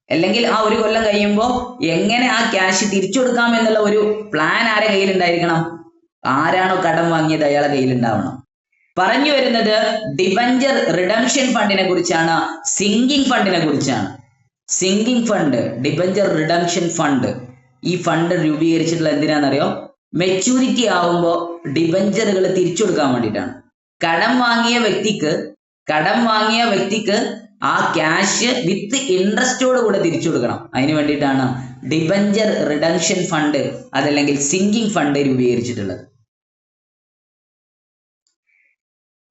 അല്ലെങ്കിൽ ആ 1 കൊല്ലം കഴിയുമ്പോൾ എങ്ങനെ ആ ക്യാഷ് തിരിച്ചു കൊടുക്കാം എന്നുള്ള ഒരു പ്ലാൻ ആരെ കയ്യിലുണ്ടായിരിക്കണം, ആരാണോ കടം വാങ്ങിയത് അയാളെ കയ്യിലുണ്ടാവണം. പറഞ്ഞു വരുന്നത് ഡിബഞ്ചർ റിഡംഷൻ ഫണ്ടിനെ കുറിച്ചാണ്, സിങ്കിങ് ഫണ്ടിനെ കുറിച്ചാണ്. Sinking fund, debenture redemption fund, ഈ ഫണ്ട് രൂപീകരിച്ചിട്ടുള്ള എന്തിനാണെന്നറിയോ, മെച്യൂരിറ്റി ആവുമ്പോൾ ഡിബഞ്ചറുകൾ തിരിച്ചു കൊടുക്കാൻ വേണ്ടിയിട്ടാണ്. കടം വാങ്ങിയ വ്യക്തിക്ക് ആ ക്യാഷ് വിത്ത് ഇൻട്രസ്റ്റോട് കൂടെ തിരിച്ചു കൊടുക്കണം. അതിന് വേണ്ടിയിട്ടാണ് ഡിബഞ്ചർ റിഡംഷൻ ഫണ്ട് അതല്ലെങ്കിൽ സിങ്കിങ് ഫണ്ട് രൂപീകരിച്ചിട്ടുള്ളത്.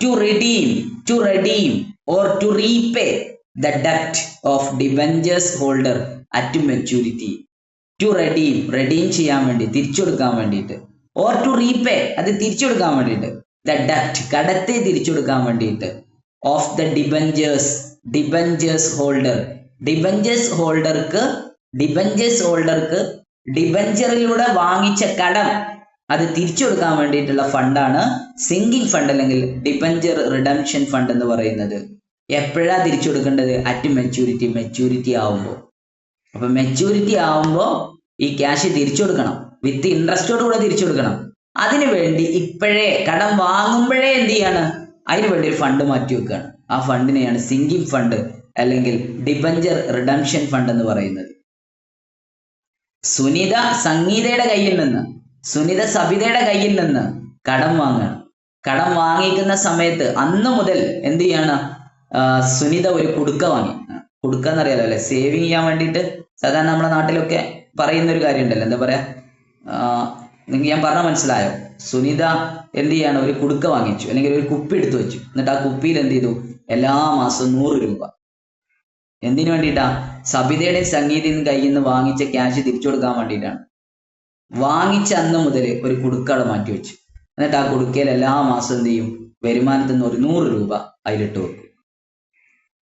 To redeem or to repay the debt of debentures holder at maturity. To redeem ചെയ്യാൻ വേണ്ടി, തിരിച്ചു കൊടുക്കാൻ വേണ്ടിയിട്ട്, or to repay അത് തിരിച്ചു കൊടുക്കാൻ വേണ്ടിയിട്ട്, the debt കടത്തെ തിരിച്ചു കൊടുക്കാൻ വേണ്ടിയിട്ട്, of the debentures holder, debentures holderക്ക് ഡിബഞ്ചറിലൂടെ വാങ്ങിച്ച കടം അത് തിരിച്ചു കൊടുക്കാൻ വേണ്ടിയിട്ടുള്ള ഫണ്ടാണ് സിങ്കിങ് ഫണ്ട് അല്ലെങ്കിൽ ഡിബഞ്ചർ റിഡംഷൻ ഫണ്ട് എന്ന് പറയുന്നത്. എപ്പോഴാ തിരിച്ചു കൊടുക്കേണ്ടത്, അറ്റ് മെച്യൂരിറ്റി ആവുമ്പോൾ. അപ്പൊ മെച്യൂരിറ്റി ആവുമ്പോൾ ഈ ക്യാഷ് തിരിച്ചു കൊടുക്കണം, വിത്ത് ഇൻട്രസ്റ്റോട് കൂടെ തിരിച്ചു കൊടുക്കണം. അതിനു വേണ്ടി ഇപ്പോഴേ കടം വാങ്ങുമ്പോഴേ എന്ത് ചെയ്യാണ്, അതിനു വേണ്ടി ഒരു ഫണ്ട് മാറ്റി വെക്കുകയാണ്. ആ ഫണ്ടിനെയാണ് സിങ്കിങ് ഫണ്ട് അല്ലെങ്കിൽ ഡിബഞ്ചർ റിഡംഷൻ ഫണ്ട് എന്ന് പറയുന്നത്. സുനിത സബിതയുടെ കയ്യിൽ നിന്ന് കടം വാങ്ങുകയാണ്. കടം വാങ്ങിക്കുന്ന സമയത്ത് അന്ന് മുതൽ എന്ത് ചെയ്യാണ്, സുനിത ഒരു കുടുക്ക വാങ്ങി. കുടുക്ക എന്നറിയാലോ അല്ലെ, സേവിങ് ചെയ്യാൻ വേണ്ടിയിട്ട് സാധാരണ നമ്മുടെ നാട്ടിലൊക്കെ പറയുന്ന ഒരു കാര്യം ഉണ്ടല്ലോ, എന്താ പറയാ, നിങ്ങൾക്ക് ഞാൻ പറഞ്ഞാൽ മനസ്സിലായോ. സുനിത എന്ത് ചെയ്യാണ്, ഒരു കുടുക്ക വാങ്ങിച്ചു, അല്ലെങ്കിൽ ഒരു കുപ്പി എടുത്തു വെച്ചു. എന്നിട്ട് ആ കുപ്പിയിൽ എന്ത് ചെയ്തു, എല്ലാ മാസവും 100 രൂപ. എന്തിനു വേണ്ടിയിട്ടാ? സബിതയുടെയും സംഗീതയും കയ്യിൽ നിന്ന് വാങ്ങിച്ച ക്യാഷ് തിരിച്ചു കൊടുക്കാൻ വേണ്ടിയിട്ടാണ്. വാങ്ങിച്ച അന്ന് മുതൽ ഒരു കുടുക്കട മാറ്റി വെച്ചു. എന്നിട്ട് ആ കുടുക്കയിൽ എല്ലാ മാസവും എന്ത് ചെയ്യും, വരുമാനത്തിൽ നിന്ന് ഒരു 100 രൂപ അതിലിട്ട് വെക്കും.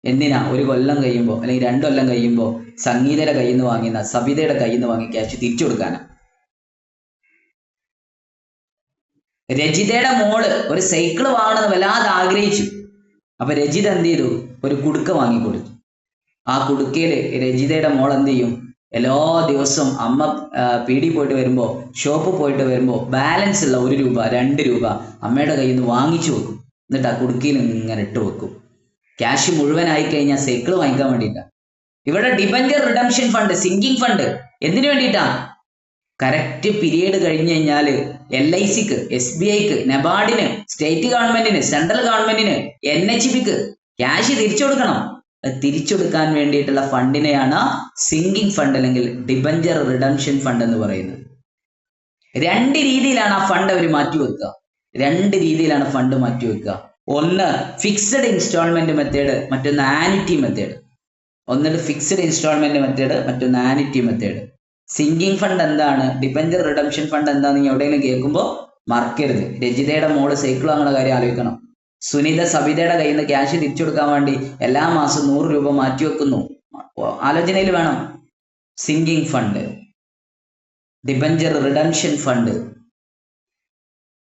എന്തിനാ? ഒരു കൊല്ലം കഴിയുമ്പോൾ അല്ലെങ്കിൽ 2 കൊല്ലം കഴിയുമ്പോൾ സംഗീതയുടെ കയ്യിൽ നിന്ന് വാങ്ങിയ, സബിതയുടെ കയ്യിൽ നിന്ന് വാങ്ങിയ ക്യാഷ് തിരിച്ചു കൊടുക്കാനാ. രജിതയുടെ മോള് ഒരു സൈക്കിള് വാങ്ങണമെന്ന് വല്ലാതെ ആഗ്രഹിച്ചു. അപ്പൊ രജിത എന്ത് ചെയ്തു, ഒരു കുടുക്ക വാങ്ങിക്കൊടുത്തു. ആ കുടുക്കയില് രജിതയുടെ മോൾ എന്ത് ചെയ്യും, എല്ലാ ദിവസവും അമ്മ പീടി പോയിട്ട് വരുമ്പോ, ഷോപ്പ് പോയിട്ട് വരുമ്പോ ബാലൻസ് ഉള്ള 1 രൂപ 2 രൂപ അമ്മയുടെ കയ്യിൽ നിന്ന് വാങ്ങിച്ചു വെക്കും. എന്നിട്ട് ആ കുടുക്കയിൽ ഇങ്ങനെ ഇട്ട് വെക്കും. ക്യാഷ് മുഴുവനായി കഴിഞ്ഞാൽ സൈക്കിൾ വാങ്ങിക്കാൻ വേണ്ടിയിട്ടാണ്. ഇവിടെ debenture redemption fund, sinking fund എന്തിനു വേണ്ടിയിട്ടാ? കറക്റ്റ് പീരീഡ് കഴിഞ്ഞു കഴിഞ്ഞാൽ LICക്ക്, SBIക്ക്, നബാർഡിന്, സ്റ്റേറ്റ് ഗവൺമെന്റിന്, സെൻട്രൽ ഗവൺമെന്റിന്, NHBക്ക് ക്യാഷ് തിരിച്ചു കൊടുക്കണം. തിരിച്ചു കൊടുക്കാൻ വേണ്ടിയിട്ടുള്ള ഫണ്ടിനെയാണ് സിങ്കിങ് ഫണ്ട് അല്ലെങ്കിൽ ഡിബഞ്ചർ റിഡംഷൻ ഫണ്ട് എന്ന് പറയുന്നത്. 2 രീതിയിലാണ് ആ ഫണ്ട് അവർ മാറ്റിവെക്കുക. 2 രീതിയിലാണ് ഫണ്ട് മാറ്റിവെക്കുക. ഒന്ന് ഫിക്സഡ് ഇൻസ്റ്റാൾമെന്റ് മെത്തേഡ്, മറ്റൊന്ന് ആനുറ്റി മെത്തേഡ്. ഒന്നിട്ട് ഫിക്സഡ് ഇൻസ്റ്റാൾമെന്റ് മെത്തേഡ്, മറ്റൊന്ന് ആനുറ്റി മെത്തേഡ്. സിങ്കിങ് ഫണ്ട് എന്താണ്, ഡിബഞ്ചർ റിഡംഷൻ ഫണ്ട് എന്താണെന്ന് നിങ്ങൾ എവിടെയെങ്കിലും കേൾക്കുമ്പോൾ മറക്കരുത്. രജിതയുടെ മോള് സൈക്കിൾ വാങ്ങുന്ന കാര്യം ആലോചിക്കണം. സുനിത സബിതയുടെ കയ്യിൽ നിന്ന് ക്യാഷ് തിരിച്ചു കൊടുക്കാൻ വേണ്ടി എല്ലാ മാസവും 100 രൂപ മാറ്റിവെക്കുന്നു. ആലോചനയിൽ വേണം. Sinking fund, debenture redemption fund.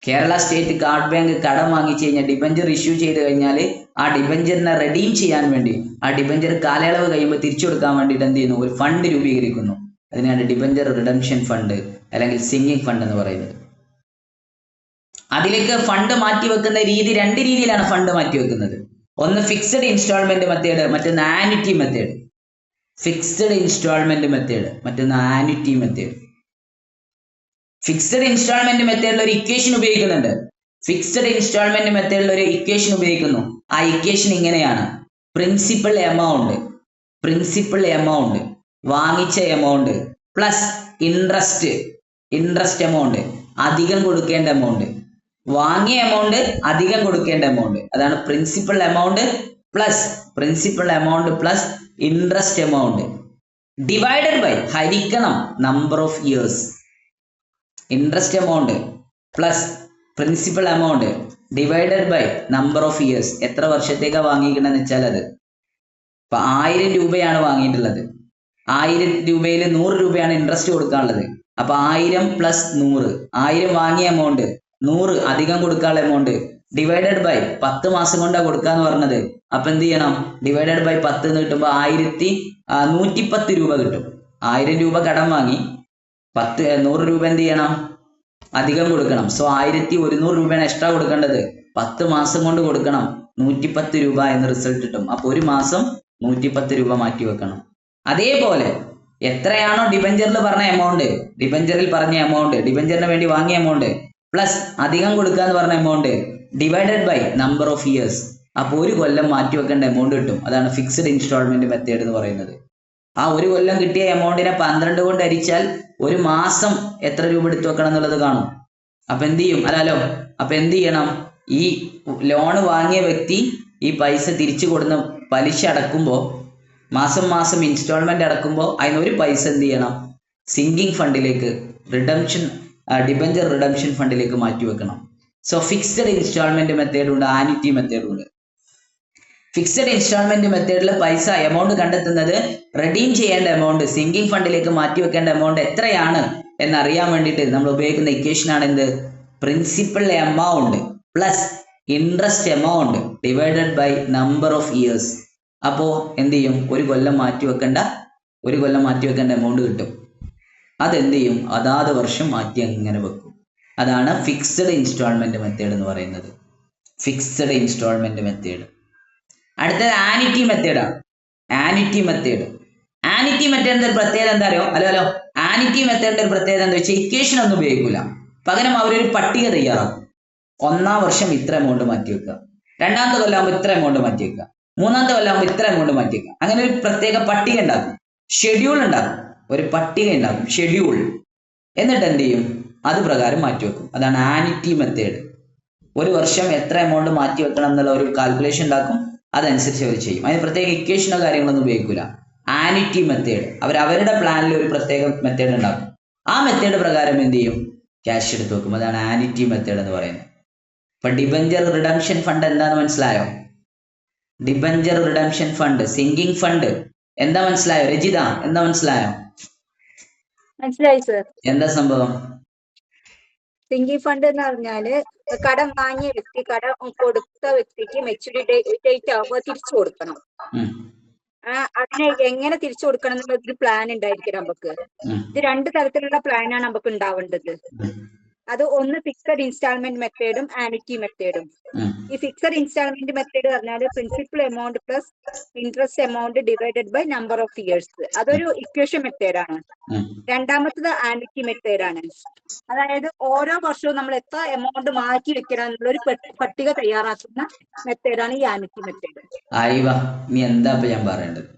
Kerala state card bank കടം വാങ്ങിച്ചു കഴിഞ്ഞാൽ, ഡിബഞ്ചർ ഇഷ്യൂ ചെയ്ത് കഴിഞ്ഞാൽ ആ ഡിബഞ്ചറിനെ റെഡീം ചെയ്യാൻ വേണ്ടി, ആ ഡിബഞ്ചർ കാലയളവ് കഴിയുമ്പോൾ തിരിച്ചു കൊടുക്കാൻ വേണ്ടിയിട്ട് എന്ത് ചെയ്യുന്നു, ഒരു ഫണ്ട് രൂപീകരിക്കുന്നു. അതിനാണ് ഡിബഞ്ചർ റിഡംഷൻ ഫണ്ട് അല്ലെങ്കിൽ സിങ്കിങ് ഫണ്ട് എന്ന് പറയുന്നത്. അതിലേക്ക് ഫണ്ട് മാറ്റിവെക്കുന്ന രീതി 2 രീതിയിലാണ് ഫണ്ട് മാറ്റിവെക്കുന്നത്. ഒന്ന് ഫിക്സഡ് ഇൻസ്റ്റാൾമെന്റ് മെത്തേഡ്, മറ്റൊന്ന് annuity method. Fixed instalment method, മറ്റൊന്ന് ആനുറ്റി മെത്തേഡ്. ഫിക്സഡ് ഇൻസ്റ്റാൾമെന്റ് മെത്തേഡിൽ ഒരു ഇക്വേഷൻ ഉപയോഗിക്കുന്നുണ്ട്. ഫിക്സഡ് ഇൻസ്റ്റാൾമെന്റ് മെത്തേഡിൽ ഒരു ഇക്വേഷൻ ഉപയോഗിക്കുന്നു. ആ ഇക്വേഷൻ ഇങ്ങനെയാണ്: പ്രിൻസിപ്പൽ എമൗണ്ട് വാങ്ങിച്ച എമൗണ്ട് പ്ലസ് ഇൻട്രസ്റ്റ് എമൗണ്ട്, അധികം കൊടുക്കേണ്ട എമൗണ്ട്. വാങ്ങിയ എമൗണ്ട് അധികം കൊടുക്കേണ്ട എമൗണ്ട്, അതാണ് principal amount plus interest amount divided by, ഹരിക്കണം, number of years. Interest amount plus principal amount divided by number of years. എത്ര വർഷത്തേക്കാണ് വാങ്ങിക്കണമെന്ന് വെച്ചാൽ അത് ഇപ്പൊ 1000 രൂപയാണ് വാങ്ങിയിട്ടുള്ളത്. 1000 രൂപയിൽ 100 രൂപയാണ് ഇൻട്രസ്റ്റ് കൊടുക്കാനുള്ളത്. അപ്പൊ 1000 പ്ലസ് 100, 1000 വാങ്ങിയ എമൗണ്ട്, 100 അധികം കൊടുക്കാനുള്ള എമൗണ്ട് ഡിവൈഡഡ് ബൈ 10 മാസം കൊണ്ടാണ് കൊടുക്കാന്ന് പറഞ്ഞത്. അപ്പൊ എന്ത് ചെയ്യണം, ഡിവൈഡഡ് ബൈ 10 എന്ന് കിട്ടുമ്പോൾ 1110 രൂപ കിട്ടും. 1000 രൂപ കടം വാങ്ങി, 100 രൂപ എന്ത് ചെയ്യണം, അധികം കൊടുക്കണം. സോ 1100 രൂപയാണ് എക്സ്ട്രാ കൊടുക്കേണ്ടത്. 10 മാസം കൊണ്ട് കൊടുക്കണം, 110 രൂപ എന്ന് റിസൾട്ട് കിട്ടും. അപ്പൊ ഒരു മാസം 110 രൂപ മാറ്റി വെക്കണം. അതേപോലെ എത്രയാണോ ഡിബഞ്ചറിൽ പറഞ്ഞ എമൗണ്ട്, ഡിബഞ്ചറിന് വേണ്ടി വാങ്ങിയ എമൗണ്ട് പ്ലസ് അധികം കൊടുക്കുക എന്ന് പറഞ്ഞ amount divided by number of years. അപ്പോൾ ഒരു കൊല്ലം മാറ്റി വെക്കേണ്ട എമൗണ്ട് കിട്ടും. അതാണ് ഫിക്സഡ് ഇൻസ്റ്റാൾമെന്റ് മെത്തേഡ് എന്ന് പറയുന്നത്. ആ ഒരു കൊല്ലം കിട്ടിയ എമൗണ്ടിനെ 12 കൊണ്ട് ഹരിച്ചാൽ ഒരു മാസം എത്ര രൂപ എടുത്തു വെക്കണം എന്നുള്ളത് കാണും. അപ്പൊ എന്ത് ചെയ്യും, അപ്പൊ എന്ത് ചെയ്യണം, ഈ ലോണ് വാങ്ങിയ വ്യക്തി ഈ പൈസ തിരിച്ചു കൊടുക്കുന്ന പലിശ അടക്കുമ്പോൾ, മാസം ഇൻസ്റ്റാൾമെന്റ് അടക്കുമ്പോൾ അതിനൊരു പൈസ എന്ത് ചെയ്യണം, സിങ്കിങ് ഫണ്ടിലേക്ക്, ഡിബഞ്ചർ റിഡംഷൻ ഫണ്ടിലേക്ക് മാറ്റി വെക്കണം. സോ ഫിക്സഡ് ഇൻസ്റ്റാൾമെന്റ് മെത്തേഡ് ഉണ്ട്, ആനുറ്റി മെത്തേഡ് ഉണ്ട്. ഫിക്സഡ് ഇൻസ്റ്റാൾമെന്റ് മെത്തേഡിൽ പൈസ എമൗണ്ട് കണ്ടെത്തുന്നത് റെഡീം ചെയ്യേണ്ട എമൗണ്ട്, സിങ്കിങ് ഫണ്ടിലേക്ക് മാറ്റി വെക്കേണ്ട എമൗണ്ട് എത്രയാണ് എന്നറിയാൻ വേണ്ടിയിട്ട് നമ്മൾ ഉപയോഗിക്കുന്ന ഇക്വേഷൻ ആണ് എന്ത്, principal amount plus interest amount divided by number of years. അപ്പോൾ എന്ത് ചെയ്യും, ഒരു കൊല്ലം മാറ്റി വെക്കേണ്ട എമൗണ്ട് കിട്ടും. അതെന്ത് ചെയ്യും, അതാത് വർഷം മാറ്റി അങ്ങനെ വെക്കും. അതാണ് ഫിക്സഡ് ഇൻസ്റ്റാൾമെന്റ് മെത്തേഡ് എന്ന് പറയുന്നത്. Fixed instalment method. അടുത്തത് ആനുറ്റി മെത്തേഡാണ്. ആനുറ്റി മെത്തേഡിന്റെ ഒരു പ്രത്യേകത എന്താ അറിയോ? ആനുറ്റി മെത്തേഡിന്റെ ഒരു പ്രത്യേകത എന്താ വെച്ചാൽ ഇക്വേഷൻ ഒന്നും ഉപയോഗിക്കില്ല. പകരം അവരൊരു പട്ടിക തയ്യാറാക്കും. 1-ാം വർഷം ഇത്ര എമൗണ്ട് മാറ്റി വെക്കുക, 2-ാമത്തെ കൊല്ലാകുമ്പോൾ ഇത്ര എമൗണ്ട് മാറ്റി വെക്കുക, 3-ാമത്തെ കൊല്ലാകുമ്പോൾ ഇത്ര എമൗണ്ട് മാറ്റി വെക്കുക. അങ്ങനെ ഒരു പ്രത്യേക പട്ടിക ഉണ്ടാക്കും, ഷെഡ്യൂൾ ഉണ്ടാക്കും, ഷെഡ്യൂൾ. എന്നിട്ട് എന്ത് ചെയ്യും, അത് പ്രകാരം മാറ്റിവെക്കും. അതാണ് ആനിറ്റി മെത്തേഡ്. ഒരു വർഷം എത്ര എമൗണ്ട് മാറ്റി വെക്കണം എന്നുള്ള ഒരു കാൽക്കുലേഷൻ ഉണ്ടാക്കും, അതനുസരിച്ച് അവർ ചെയ്യും. അതിന് പ്രത്യേക ഇക്വേഷനോ കാര്യങ്ങളൊന്നും ഉപയോഗിക്കില്ല. ആനിറ്റി മെത്തേഡ്, അവരുടെ പ്ലാനിൽ ഒരു പ്രത്യേക മെത്തേഡ് ഉണ്ടാക്കും. ആ മെത്തേഡ് പ്രകാരം എന്ത് ചെയ്യും, ക്യാഷ് എടുത്ത് വെക്കും. അതാണ് ആനിറ്റി മെത്തേഡ് എന്ന് പറയുന്നത്. ഇപ്പൊ ഡിബഞ്ചർ റിഡംഷൻ ഫണ്ട് എന്താന്ന് മനസ്സിലായോ? Debenture redemption fund, sinking fund എന്താ മനസ്സിലായോ? രജിത എന്താ മനസ്സിലായോ? മനസ്സിലായി സർ. എന്താ സംഭവം? സിങ്കിങ് ഫണ്ട് എന്ന് പറഞ്ഞാല് കടം വാങ്ങിയ വ്യക്തി കടം കൊടുത്ത വ്യക്തിക്ക് മെച്ചൂരിറ്റി ഡേറ്റ് ആകുമ്പോൾ തിരിച്ചു കൊടുക്കണം. ഉം, അതിനെ എങ്ങനെ തിരിച്ചു കൊടുക്കണം എന്നുള്ള ഒരു പ്ലാൻ ഉണ്ടായിരിക്കും നമുക്ക്. ഉം, ഇത് രണ്ട് തരത്തിലുള്ള പ്ലാനാണ് നമുക്ക് ഉണ്ടാവേണ്ടത്. ഉം, അത് ഒന്ന് ഫിക്സഡ് ഇൻസ്റ്റാൾമെന്റ് മെത്തേഡും ആനിറ്റി മെത്തേഡും. ഉം, ഈ ഫിക്സഡ് ഇൻസ്റ്റാൾമെന്റ് മെത്തേഡ് പറഞ്ഞാൽ principal amount plus interest amount divided by number of years. അതൊരു ഇക്വേഷൻ മെത്തേഡാണ്. ഉം. രണ്ടാമത്തത് ആനിറ്റി മെത്തേഡാണ്. അതായത് ഓരോ വർഷവും നമ്മൾ എത്ര എമൗണ്ട് മാറ്റി വെക്കണം എന്നുള്ള ഒരു പട്ടിക തയ്യാറാക്കുന്ന മെത്തേഡാണ് ഈ ആനിറ്റി മെത്തേഡ്. ആയിവാ, ഇനി എന്താ ഇപ്പൊ ഞാൻ പറയേണ്ടത്?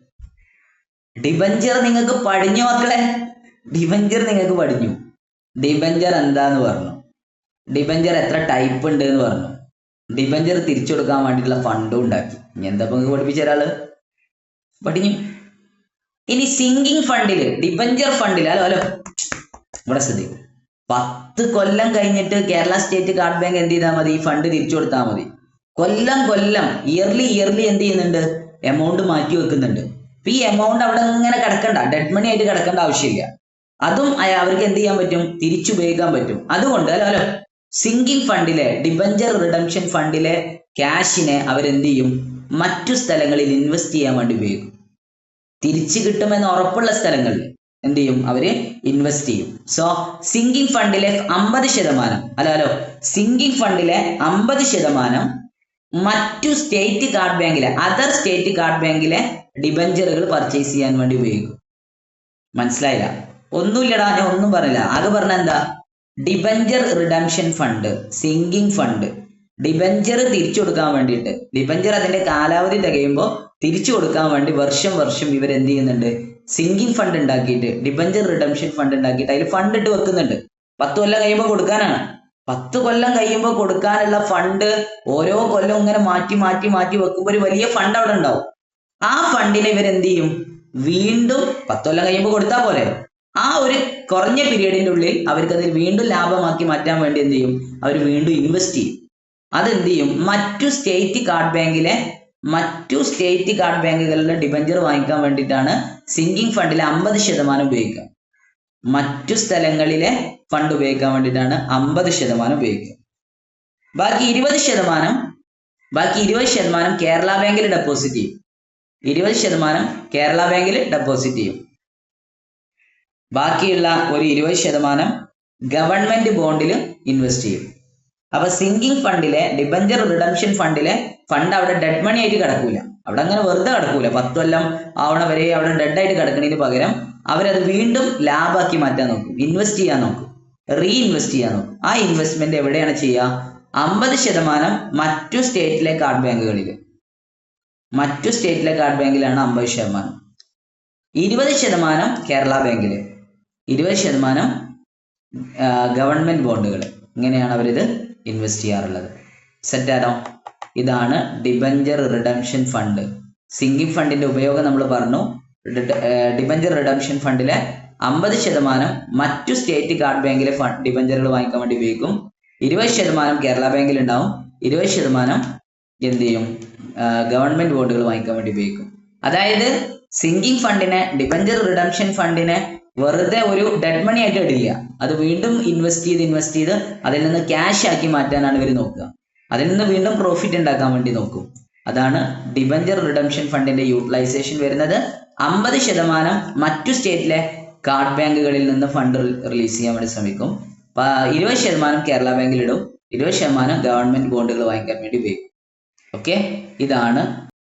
ഡിബഞ്ചർ നിങ്ങൾക്ക് പഠിഞ്ഞു മക്കളെ, ഡിബഞ്ചർ നിങ്ങൾക്ക് പഠിഞ്ഞു. ഡിബഞ്ചർ എന്താന്ന് പറഞ്ഞു, ഡിബഞ്ചർ എത്ര ടൈപ്പ് ഉണ്ട് എന്ന് പറഞ്ഞു, ഡിബഞ്ചർ തിരിച്ചു കൊടുക്കാൻ വേണ്ടിയിട്ടുള്ള ഫണ്ടും ഉണ്ടാക്കി. ഇനി എന്താ നിങ്ങൾക്ക് പഠിപ്പിച്ച ഒരാള് പഠിഞ്ഞു. ഇനി സിങ്കിങ് ഫണ്ടില്, ഡിബഞ്ചർ ഫണ്ടില്, ഹലോ ഇവിടെ ശ്രദ്ധിക്കും, 10 കൊല്ലം കഴിഞ്ഞിട്ട് കേരള സ്റ്റേറ്റ് കാർഡ് ബാങ്ക് എന്ത് ചെയ്താൽ മതി, ഈ ഫണ്ട് തിരിച്ചു കൊടുത്താൽ മതി. കൊല്ലം ഇയർലി എന്ത് ചെയ്യുന്നുണ്ട്, എമൗണ്ട് മാറ്റി വെക്കുന്നുണ്ട്. അപ്പൊ ഈ എമൗണ്ട് അവിടെ ഇങ്ങനെ കിടക്കണ്ട, ഡെഡ് മണി ആയിട്ട് കിടക്കേണ്ട ആവശ്യമില്ല. അതും അവർക്ക് എന്ത് ചെയ്യാൻ പറ്റും, തിരിച്ചുപയോഗിക്കാൻ പറ്റും. അതുകൊണ്ട് ഹലോ സിങ്കിങ് ഫണ്ടിലെ, ഡിബഞ്ചർ റിഡംഷൻ ഫണ്ടിലെ ക്യാഷിനെ അവരെന്ത് ചെയ്യും, മറ്റു സ്ഥലങ്ങളിൽ ഇൻവെസ്റ്റ് ചെയ്യാൻ വേണ്ടി ഉപയോഗിക്കും. തിരിച്ചു കിട്ടുമെന്ന് ഉറപ്പുള്ള സ്ഥലങ്ങളിൽ എന്ത് ചെയ്യും, അവര് ഇൻവെസ്റ്റ് ചെയ്യും. സോ സിങ്കിങ് ഫണ്ടിലെ 50%, സിങ്കിങ് ഫണ്ടിലെ 50% മറ്റു സ്റ്റേറ്റ് കാർഡ് ബാങ്കിലെ, അതർ സ്റ്റേറ്റ് കാർഡ് ബാങ്കിലെ ഡിബഞ്ചറുകൾ പർച്ചേസ് ചെയ്യാൻ വേണ്ടി ഉപയോഗിക്കും. മനസ്സിലായില്ല? ഒന്നുമില്ലടാ, ഞാൻ ഒന്നും പറഞ്ഞില്ല. ആകെ പറഞ്ഞ എന്താ, debenture redemption fund, sinking fund, debenture തിരിച്ചു കൊടുക്കാൻ വേണ്ടിയിട്ട്, ഡിബഞ്ചർ അതിന്റെ കാലാവധി തികയുമ്പോൾ തിരിച്ചു കൊടുക്കാൻ വേണ്ടി വർഷം ഇവരെന്ത് ചെയ്യുന്നുണ്ട്, സിങ്കിങ് ഫണ്ട് ഉണ്ടാക്കിയിട്ട്, ഡിബഞ്ചർ റിഡംഷൻ ഫണ്ട് ഉണ്ടാക്കിയിട്ട് അതിൽ ഫണ്ട് ഇട്ട് വെക്കുന്നുണ്ട്. 10 കൊല്ലം കഴിയുമ്പോൾ കൊടുക്കാനാണ്. 10 കൊല്ലം കഴിയുമ്പോൾ കൊടുക്കാനുള്ള ഫണ്ട് ഓരോ കൊല്ലം ഇങ്ങനെ മാറ്റി വെക്കുമ്പോൾ ഒരു വലിയ ഫണ്ട് അവിടെ ഉണ്ടാവും. ആ ഫണ്ടിനെ ഇവരെന്ത് ചെയ്യും, വീണ്ടും 10 കൊല്ലം കഴിയുമ്പോൾ കൊടുത്താൽ പോലെ ആ ഒരു കുറഞ്ഞ പീരീഡിന്റെ ഉള്ളിൽ അവർക്ക് അതിൽ വീണ്ടും ലാഭമാക്കി മാറ്റാൻ വേണ്ടി എന്ത് ചെയ്യും, അവർ വീണ്ടും ഇൻവെസ്റ്റ് ചെയ്യും. അതെന്ത് ചെയ്യും, മറ്റു സ്റ്റേറ്റ് കാർഡ് ബാങ്കുകളിലെ ഡിബഞ്ചർ വാങ്ങിക്കാൻ വേണ്ടിയിട്ടാണ് സിങ്കിങ് ഫണ്ടിലെ 50% ഉപയോഗിക്കുക. മറ്റു സ്ഥലങ്ങളിലെ ഫണ്ട് ഉപയോഗിക്കാൻ വേണ്ടിയിട്ടാണ് 50% ഉപയോഗിക്കുക. ബാക്കി 20% കേരള ബാങ്കിൽ ഡെപ്പോസിറ്റ് ചെയ്യും. 20% കേരള ബാങ്കിൽ ഡെപ്പോസിറ്റ് ചെയ്യും. ബാക്കിയുള്ള ഒരു 20% ഗവൺമെന്റ് ബോണ്ടിൽ ഇൻവെസ്റ്റ് ചെയ്യും. അപ്പൊ സിങ്കിങ് ഫണ്ടിലെ, ഡിബഞ്ചർ റിഡംഷൻ ഫണ്ടിലെ ഫണ്ട് അവിടെ ഡെഡ് മണി ആയിട്ട് കിടക്കൂല. അവിടെ അങ്ങനെ വെറുതെ കിടക്കൂല. 10 കൊല്ലം ആവണ വരെ അവിടെ ഡെഡ് ആയിട്ട് കിടക്കുന്നതിന് പകരം അവരത് വീണ്ടും ലാഭാക്കി മാറ്റാൻ നോക്കും, ഇൻവെസ്റ്റ് ചെയ്യാൻ നോക്കും, റീഇൻവെസ്റ്റ് ചെയ്യാൻ നോക്കും. ആ ഇൻവെസ്റ്റ്മെന്റ് എവിടെയാണ് ചെയ്യുക, 50% മറ്റു സ്റ്റേറ്റിലെ കാർഡ് ബാങ്കുകളിൽ, മറ്റു സ്റ്റേറ്റിലെ കാർഡ് ബാങ്കിലാണ് 50%. 20% കേരള ബാങ്കിൽ, 20% ഗവൺമെന്റ് ബോണ്ടുകൾ. ഇങ്ങനെയാണ് അവരിത് ഇൻവെസ്റ്റ് ചെയ്യാറുള്ളത്. സെറ്റാണോ? ഇതാണ് ഡിബഞ്ചർ റിഡംഷൻ ഫണ്ട്. സിങ്കിങ് ഫണ്ടിന്റെ ഉപയോഗം നമ്മൾ പറഞ്ഞു. ഡിബഞ്ചർ റിഡംഷൻ ഫണ്ടിലെ 50% മറ്റു സ്റ്റേറ്റ് കാർഡ് ബാങ്കിലെ ഡിബഞ്ചറുകൾ വാങ്ങിക്കാൻ വേണ്ടി ഉപയോഗിക്കും. 20% കേരള ബാങ്കിൽ ഉണ്ടാവും. 20% എന്ത് ചെയ്യും, ഗവൺമെന്റ് ബോണ്ടുകൾ വാങ്ങിക്കാൻ വേണ്ടി ഉപയോഗിക്കും. അതായത് സിങ്കിങ് ഫണ്ടിനെ, ഡിബഞ്ചർ റിഡംഷൻ ഫണ്ടിനെ വെറുതെ ഒരു ഡെഡ് മണി ആയിട്ട് ഇടില്ല. അത് വീണ്ടും ഇൻവെസ്റ്റ് ചെയ്ത് അതിൽ നിന്ന് ക്യാഷ് ആക്കി മാറ്റാനാണ് ഇവർ നോക്കുക. അതിൽ നിന്ന് വീണ്ടും പ്രോഫിറ്റ് ഉണ്ടാക്കാൻ വേണ്ടി നോക്കും. അതാണ് ഡിബഞ്ചർ റിഡംഷൻ ഫണ്ടിന്റെ യൂട്ടിലൈസേഷൻ വരുന്നത്. 50% മറ്റു സ്റ്റേറ്റിലെ കാർഡ് ബാങ്കുകളിൽ നിന്ന് ഫണ്ട് റിലീസ് ചെയ്യാൻ വേണ്ടി ശ്രമിക്കും. 20% കേരള ബാങ്കിൽ ഇടും. 20% ഗവൺമെന്റ് ബോണ്ടുകൾ വാങ്ങിക്കാൻ വേണ്ടി ഉപയോഗിക്കും. ഓക്കെ, ഇതാണ്